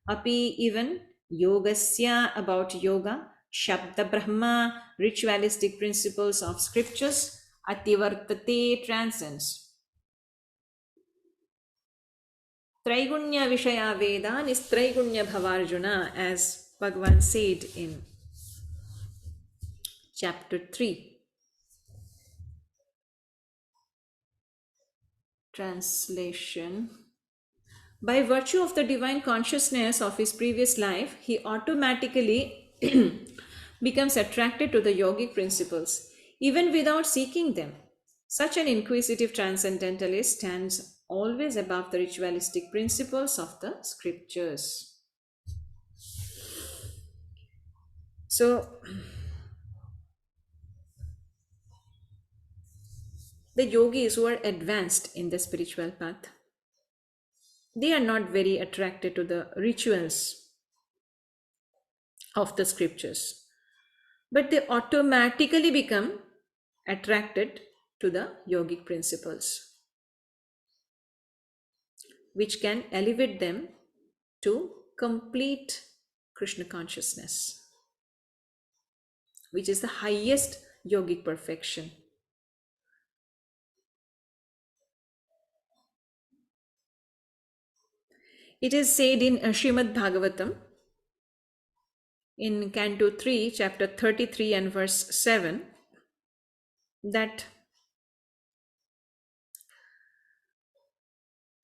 api, even, yogasya, about yoga, shabda brahma, ritualistic principles of scriptures, ativartate, transcends. Traigunya Vishaya Veda Nistraigunya Bhavarjuna, as Bhagavan said in chapter 3. Translation. By virtue of the divine consciousness of his previous life, he automatically becomes attracted to the yogic principles, even without seeking them. Such an inquisitive transcendentalist stands always above the ritualistic principles of the scriptures. So, the yogis who are advanced in the spiritual path, they are not very attracted to the rituals of the scriptures, but they automatically become attracted to the yogic principles, which can elevate them to complete Krishna consciousness, which is the highest yogic perfection. It is said in Śrimad Bhagavatam, in Canto 3, chapter 33 and verse 7, that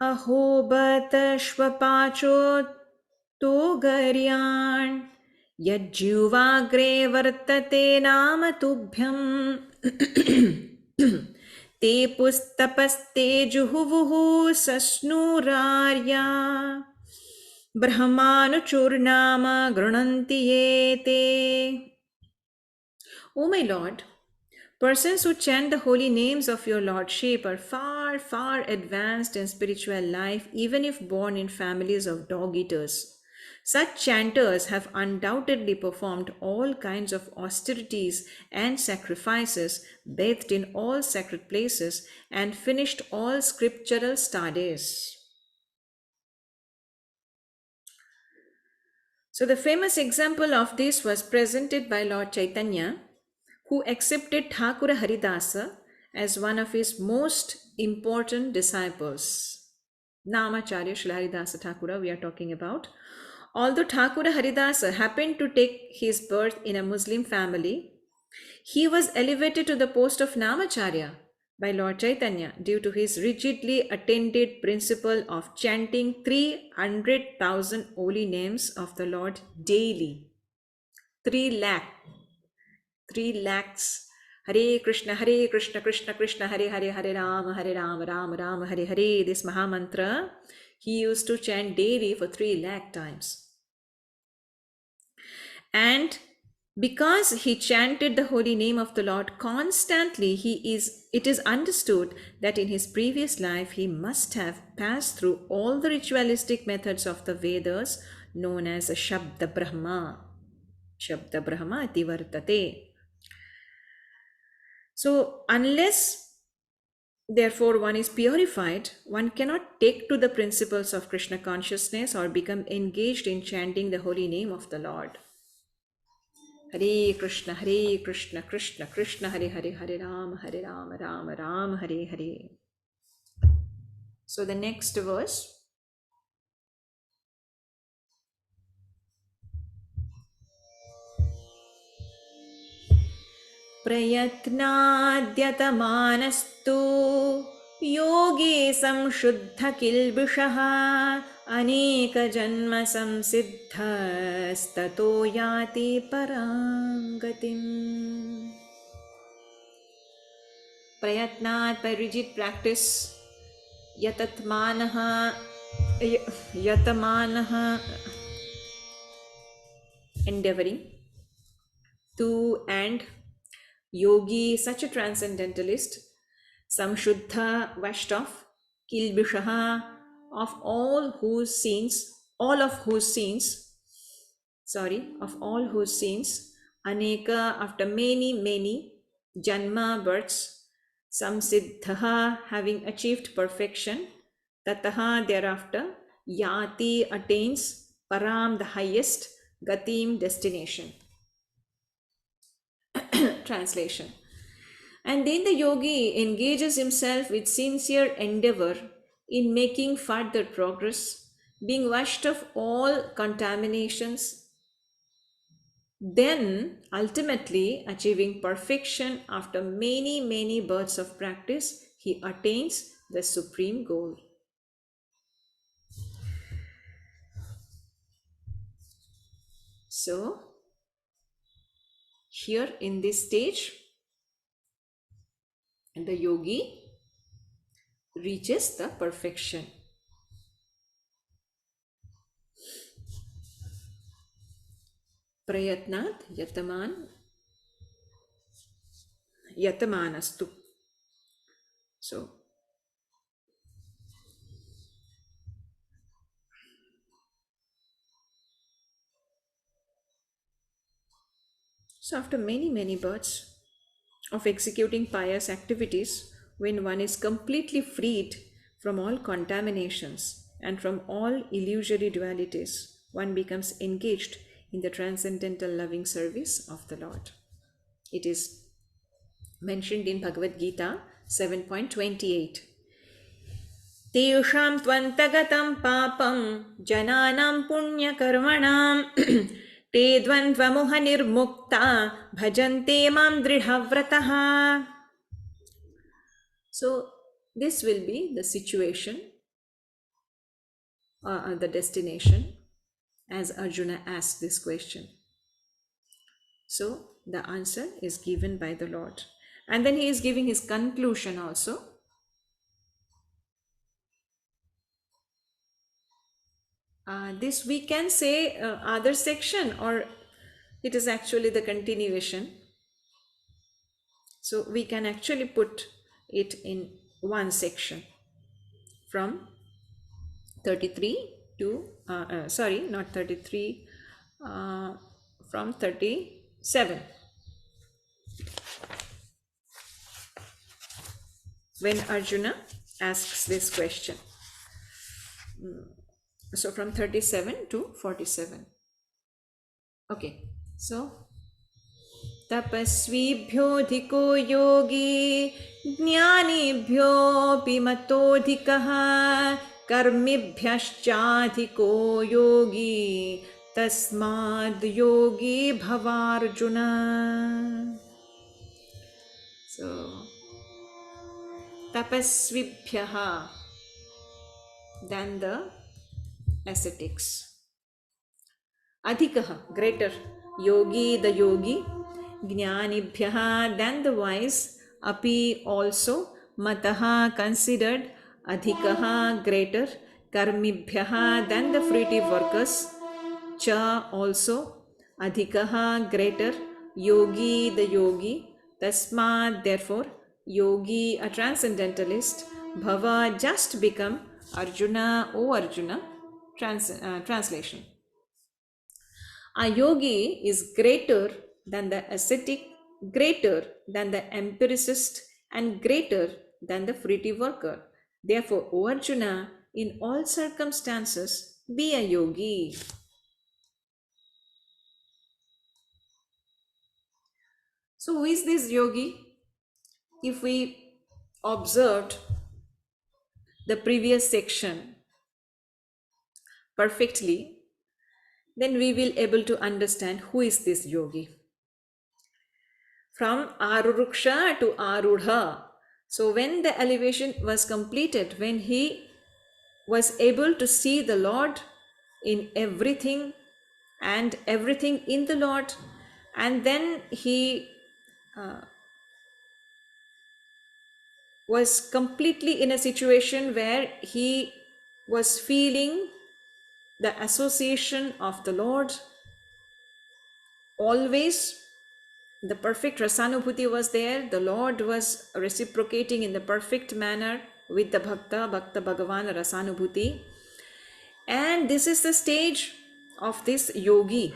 Aho bata shvapacho to garyan yajjuvagre vartate nama tubhyam te pustapaste juhuvuhu sasnurarya brahmanuchurnama grunanti yete. O my Lord, persons who chant the holy names of your Lordship are far, far advanced in spiritual life, even if born in families of dog-eaters. Such chanters have undoubtedly performed all kinds of austerities and sacrifices, bathed in all sacred places, and finished all scriptural studies. So the famous example of this was presented by Lord Chaitanya, who accepted Thakura Haridasa as one of his most important disciples. Namacharya Srila Haridasa Thakura we are talking about. Although Thakura Haridasa happened to take his birth in a Muslim family, he was elevated to the post of Namacharya by Lord Chaitanya due to his rigidly attended principle of chanting 300,000 holy names of the Lord daily. 3 lakhs. Hare Krishna, Krishna Krishna, Hare Hare, Hare Rama, Rama Rama, Hare Hare. This Mahamantra he used to chant daily for 3 lakh times. And because he chanted the holy name of the Lord constantly, it is understood that in his previous life he must have passed through all the ritualistic methods of the Vedas known as a Shabda Brahma. Shabda Brahma iti vartate. So unless therefore one is purified, one cannot take to the principles of Krishna consciousness or become engaged in chanting the holy name of the Lord. Hare Krishna, Krishna Krishna, Hare Hare, Hare Rama, Rama Rama, Hare Hare. So the next verse. Prayatnādyatamaнаstu yogi samshuddha kilbishah aneka janma samsiddhas tato yati parangatim. Prayatnat, by rigid practice, yatamanaha, endeavoring to, and yogi, such a transcendentalist, samshuddha, washed off, kilbishaha, of all whose sins, aneka, after many janma, births, samsiddha, having achieved perfection, tataha, thereafter, yati, attains, param, the highest, gatim, destination. Translation. And then the yogi engages himself with sincere endeavor in making further progress, being washed of all contaminations, then ultimately achieving perfection after many births of practice, he attains the supreme goal. So, here in this stage, the yogi reaches the perfection. Prayatnat yatamanastu. So after many births of executing pious activities, when one is completely freed from all contaminations and from all illusory dualities, one becomes engaged in the transcendental loving service of the Lord. It is mentioned in Bhagavad Gītā 7.28. Tesham tvantagatam papam jananam punya karmanam te dvandvamoha nirmukta bhajante mam dridhavrataha. So this will be the situation, the destination, as Arjuna asked this question. So the answer is given by the Lord. And then he is giving his conclusion also. This we can say other section, or it is actually the continuation. So we can actually put it in one section from 33 to, not 33, from 37. When Arjuna asks this question. So from 37 to 47. Okay, so tapasvibhyodhiko yogi jnanibhyopi matodhikaha karmibhyashchadhiko yogi tasmad yogi bhavarjuna. So tapasvibhyaha, than the ascetics. Adhikaha, greater. Yogi, the yogi. Jnanibhyaha, than the wise. Api, also. Mataha, considered. Adhikaha, greater. Karmibhyaha, than the fruitive workers. Cha, also. Adhikaha, greater. Yogi, the yogi. Tasmad, therefore. Yogi, a transcendentalist. Bhava, just become. Arjuna, O Arjuna. Translation. A yogi is greater than the ascetic, greater than the empiricist, and greater than the fruitive worker. Therefore, O Arjuna, in all circumstances, be a yogi. So, who is this yogi? If we observed the previous section perfectly, then we will able to understand who is this yogi. From Aruruksha to Arudha. So when the elevation was completed, when he was able to see the Lord in everything and everything in the Lord, and then he was completely in a situation where he was feeling the association of the Lord always. The perfect rasanubhuti was there. The Lord was reciprocating in the perfect manner with the Bhakta Bhagavan rasanubhuti. And this is the stage of this yogi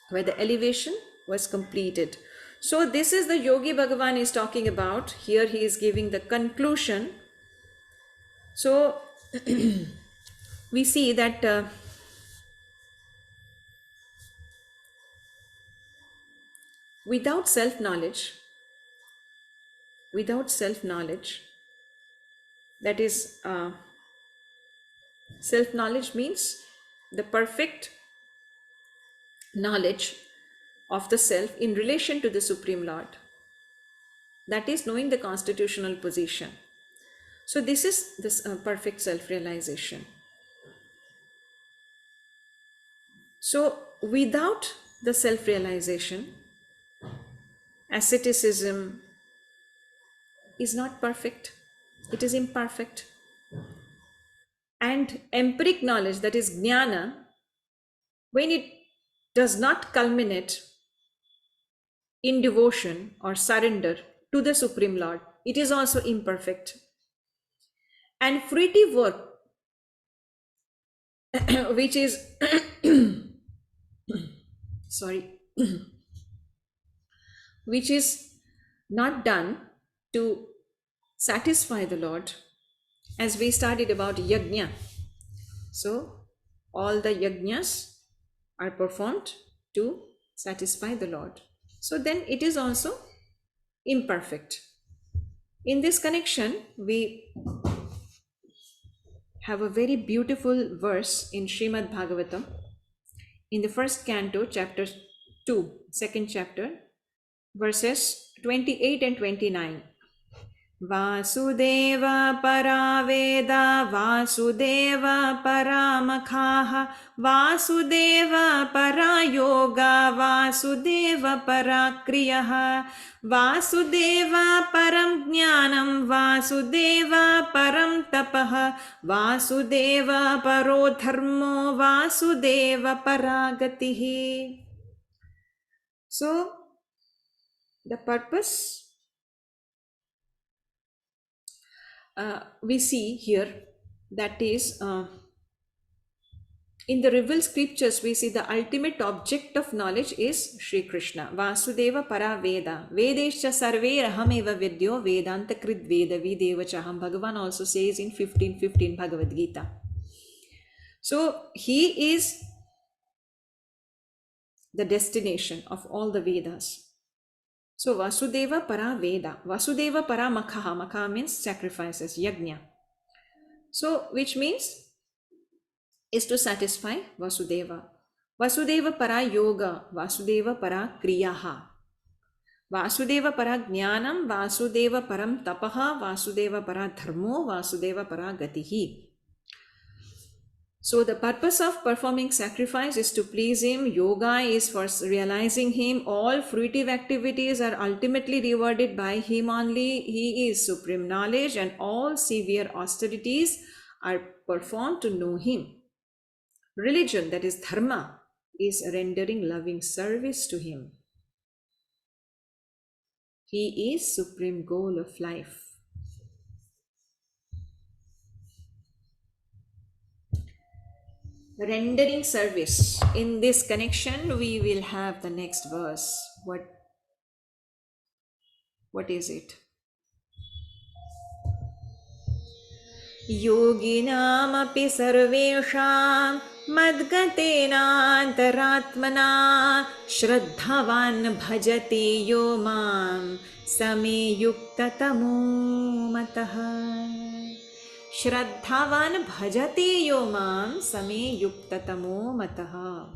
where the elevation was completed. So this is the yogi Bhagavan is talking about. Here he is giving the conclusion. So we see that without self-knowledge, that is, self-knowledge means the perfect knowledge of the self in relation to the Supreme Lord. That is knowing the constitutional position. So this is this perfect self-realization. So without the self-realization, asceticism is not perfect. It is imperfect. And empiric knowledge, that is jnana, when it does not culminate in devotion or surrender to the Supreme Lord, it is also imperfect. And fruitive work, which is which is not done to satisfy the Lord, as we studied about yajna. So all the yajnas are performed to satisfy the Lord. So then it is also imperfect. In this connection, we have a very beautiful verse in Śrimad Bhagavatam, in the first canto, chapter 2, second chapter, verses 28 and 29. Vasudeva paraveda Vasudeva paramakhaha Vasudeva parayoga Vasudeva parakriyaha Vasudeva param jnanam Vasudeva param tapaha Vasudeva paro dharmo Vasudeva paragatihi. So the purpose we see here, that is in the revealed scriptures, we see the ultimate object of knowledge is Sri Krishna. Vasudeva para veda vedescha sarve rahameva vidyo vedanta krid veda videva chaham. Bhagavan also says in 15:15 Bhagavad Gita. So he is the destination of all the Vedas. So Vasudeva para Veda, Vasudeva para Makha. Makha means sacrifices, yajna. So which means is to satisfy Vasudeva. Vasudeva para Yoga, Vasudeva para Kriyaha. Vasudeva para jnanam, Vasudeva param tapaha, Vasudeva para dharmo, Vasudeva para gatihi. So the purpose of performing sacrifice is to please him. Yoga is for realizing him. All fruitive activities are ultimately rewarded by him only. He is supreme knowledge, and all severe austerities are performed to know him. Religion, that is dharma, is rendering loving service to him. He is supreme goal of life. Rendering service. In this connection, we will have the next verse. What is it? Yoginamapi sarvesham madgatenāntaratmana shraddhavan bhajate yo mam same yuktatamo mataha. Shraddhavan bhajate yo mam same yuktatamo mataha.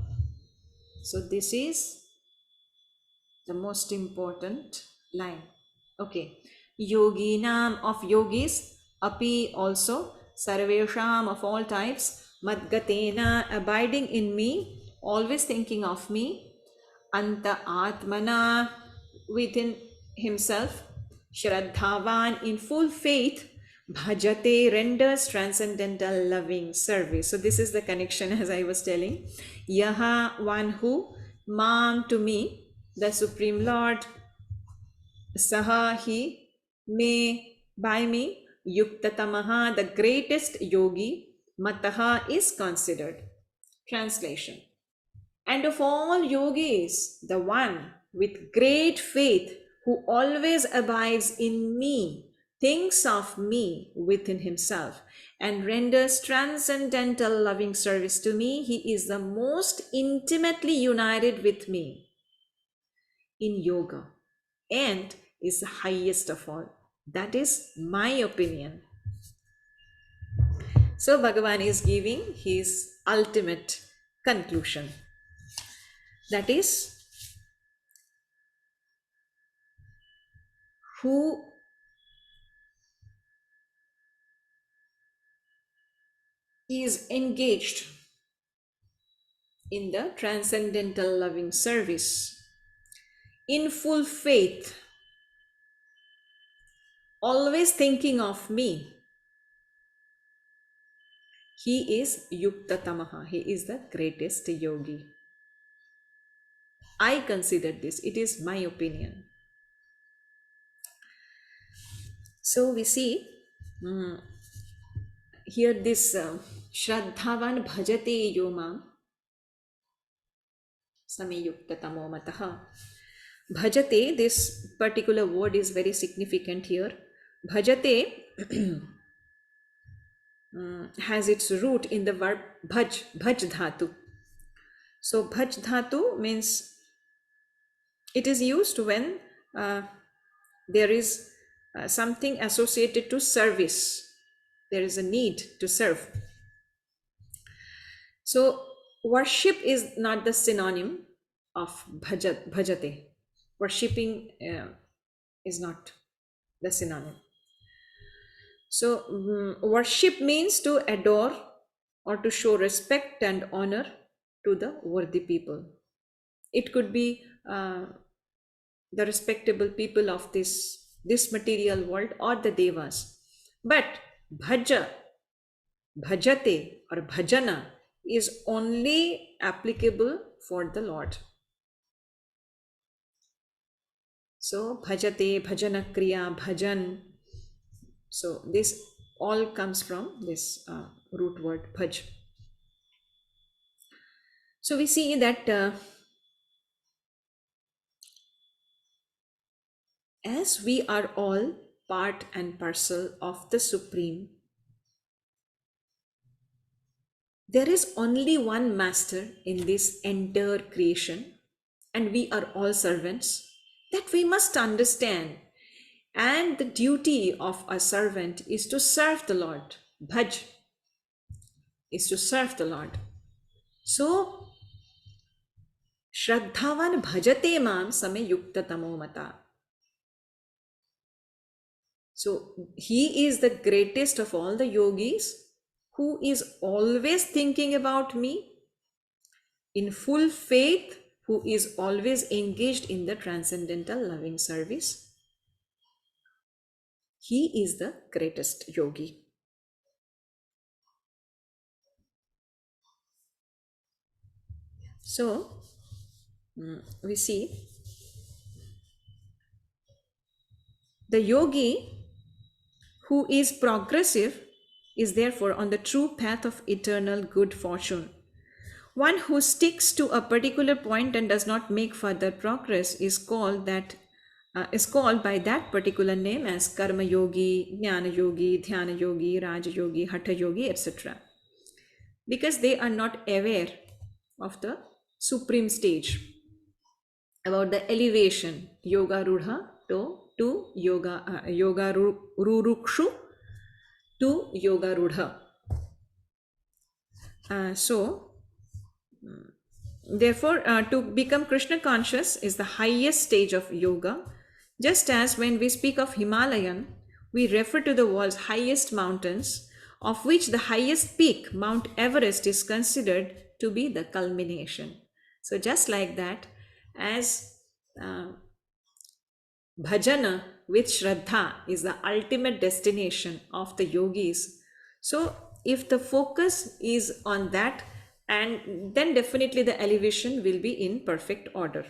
So this is the most important line. Okay. Yoginam, of yogis, api also, sarvesham, of all types, madgatena, abiding in me, always thinking of me, anta atmana, within himself, shraddhavan, in full faith, bhajate, renders transcendental loving service. So this is the connection, as I was telling. Yaha, one who, mam, to me, the Supreme Lord, saha, he, me, by me, yuktatamaha, the greatest yogi, mataha, is considered. Translation. And of all yogis, the one with great faith, who always abides in me, thinks of me within himself, and renders transcendental loving service to me, he is the most intimately united with me in yoga, and is the highest of all. That is my opinion. So Bhagavan is giving his ultimate conclusion. That is, who is engaged in the transcendental loving service in full faith, always thinking of me, he is yuktatamaha, he is the greatest yogi. I consider this, it is my opinion. So we see here this shraddhavan bhajate yomam same yuktatamo mataha. Bhajate, this particular word is very significant here. Bhajate has its root in the verb bhaj, bhaj dhatu. So bhaj dhatu means it is used when there is something associated to service. There is a need to serve. So worship is not the synonym of bhajate. Worshipping is not the synonym. So worship means to adore or to show respect and honor to the worthy people. It could be the respectable people of this material world or the devas. But bhaja, bhajate or bhajana is only applicable for the Lord. So bhajate, bhajana kriya, bhajan. So this all comes from this root word bhaj. So we see that as we are all part and parcel of the Supreme, there is only one master in this entire creation, and we are all servants. That we must understand. And the duty of a servant is to serve the Lord. Bhaj is to serve the Lord. So, Shraddhavan bhajate mam same yuktatamo mata. So he is the greatest of all the yogis, who is always thinking about me, in full faith, who is always engaged in the transcendental loving service. He is the greatest yogi. So we see the yogi who is progressive is therefore on the true path of eternal good fortune. One who sticks to a particular point and does not make further progress is called by that particular name as karma yogi, jnana yogi, dhyana yogi, raja yogi, hatha yogi, etc. Because they are not aware of the supreme stage, about the elevation yoga rudha to yoga rurukshu to yoga rudha. Therefore, to become Krishna conscious is the highest stage of yoga. Just as when we speak of Himalayan, we refer to the world's highest mountains, of which the highest peak, Mount Everest, is considered to be the culmination. So, just like that, as bhajana with Shraddha is the ultimate destination of the yogis. So, if the focus is on that, and then definitely the elevation will be in perfect order.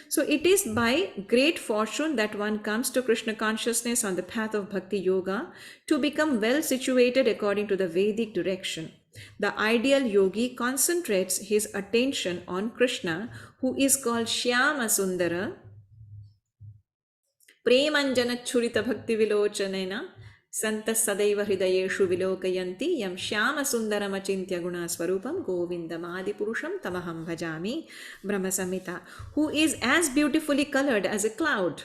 So, it is by great fortune that one comes to Krishna consciousness on the path of Bhakti Yoga to become well situated according to the Vedic direction. The ideal yogi concentrates his attention on Krishna, who is called Shyama Sundara, प्रेमञ्जनच्छुरित भक्तिविलोचनेन सन्तः सदैव हृदयेषु विलोकयन्ति यं श्यामसुन्दरमचिन्त्य गुणस्वरूपं गोविन्दमादिपुरुषं तमहं भजामि ब्रह्मसंहिता. Who is as beautifully colored as a cloud.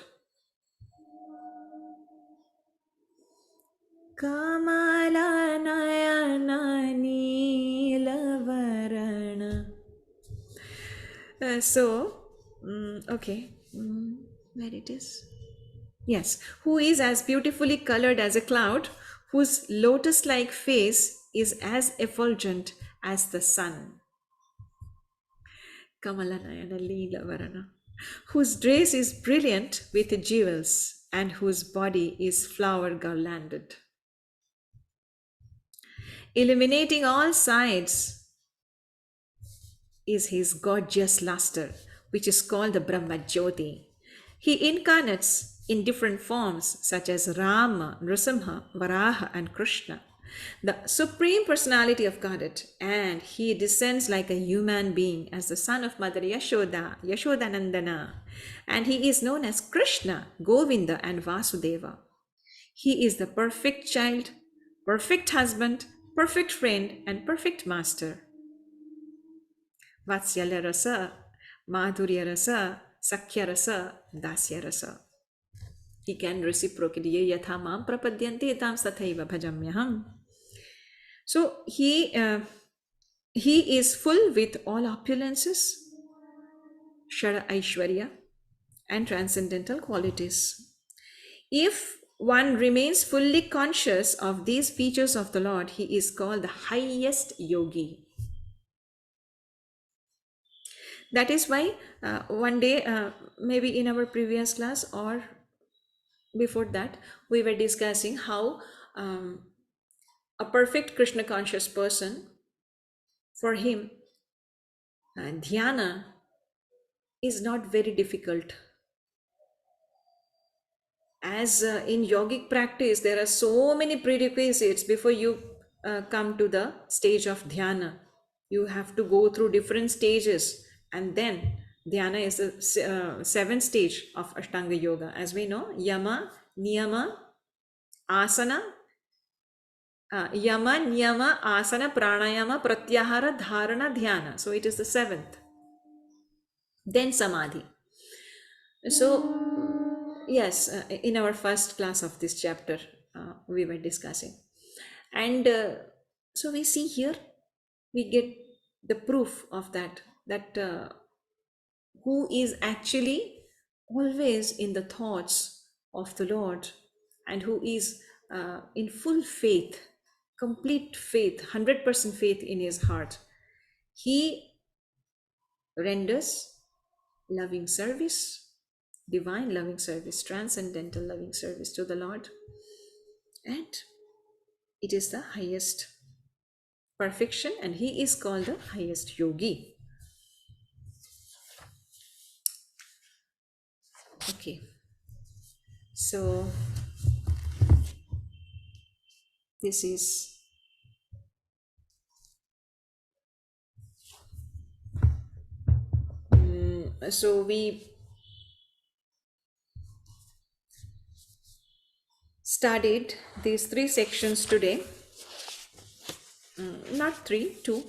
Kamalanayana Neelavarana. Where it is? Yes, who is as beautifully colored as a cloud, whose lotus-like face is as effulgent as the sun. Kamalanayana Leelavarana. Whose dress is brilliant with jewels and whose body is flower garlanded. Illuminating all sides is his gorgeous luster, which is called the Brahma Jyoti. He incarnates in different forms such as Rama, Nrsimha, Varaha, and Krishna, the Supreme Personality of Godhead, and he descends like a human being as the son of Mother Yashoda, Yashodanandana, and he is known as Krishna, Govinda, and Vasudeva. He is the perfect child, perfect husband, perfect friend, and perfect master. Vatsyalya rasa, Madhurya rasa, Sakhya rasa, Dasya rasa. He can reciprocate ye yatha mam prapadyanti etam sathaiva bhajamyaham. So he is full with all opulences, Shara Aishwarya, and transcendental qualities. If one remains fully conscious of these features of the Lord, he is called the highest yogi. That is why one day, maybe in our previous class or before that, we were discussing how a perfect Krishna conscious person, for him, dhyana is not very difficult. As in yogic practice, there are so many prerequisites before you come to the stage of dhyana. You have to go through different stages, and then dhyana is the seventh stage of Ashtanga Yoga. As we know, yama, niyama, asana, yama, niyama, asana, pranayama, pratyahara, dharana, dhyana. So it is the seventh. Then samadhi. So yes, in our first class of this chapter, we were discussing. And so we see here, we get the proof of that who is actually always in the thoughts of the Lord and who is in full faith, complete faith, 100% faith in his heart, he renders loving service, divine loving service, transcendental loving service to the Lord. And it is the highest perfection, and he is called the highest yogi. Okay, so this is so we studied these 3 sections today. Not 3, 2.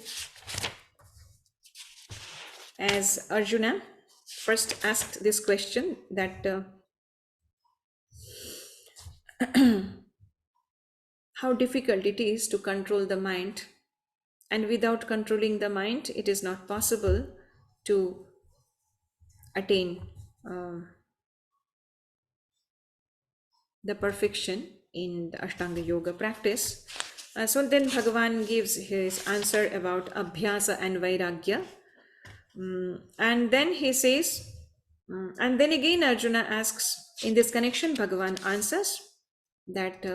As Arjuna first asked this question that how difficult it is to control the mind, and without controlling the mind it is not possible to attain the perfection in the Ashtanga Yoga practice. So then Bhagavan gives his answer about Abhyasa and Vairagya. And then he says, and then again Arjuna asks, in this connection Bhagavan answers that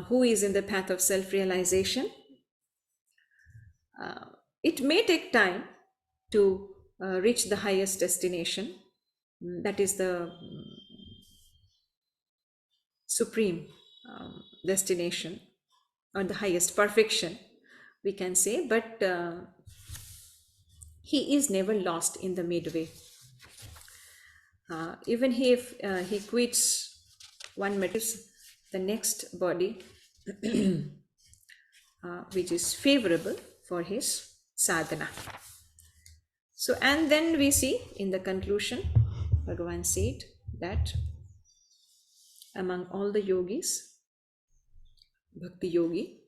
who is in the path of self-realization. It may take time to reach the highest destination, that is the supreme destination, or the highest perfection, we can say, but he is never lost in the midway. Even if he quits one material, the next body which is favorable for his sadhana. So, and then we see in the conclusion, Bhagavan said that among all the yogis, Bhakti Yogi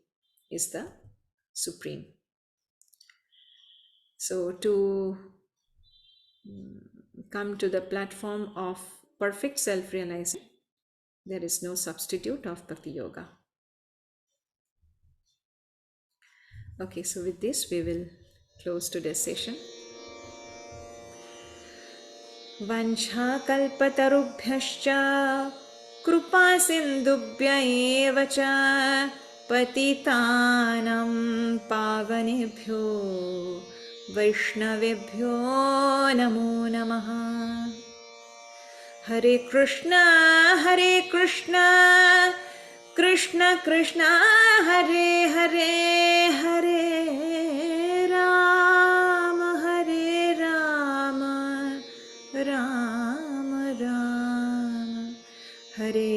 is the supreme. So, to come to the platform of perfect self-realization, there is no substitute of Bhakti Yoga. Okay, so with this we will close today's session. Vancha kalpatarubhyascha kripa sindubhya eva cha patitanam pavanebhyo vaishnavebhyo namo namaha. Hare Krishna, Krishna Krishna, Hare Hare, Hare Rama, Rama Rama, Hare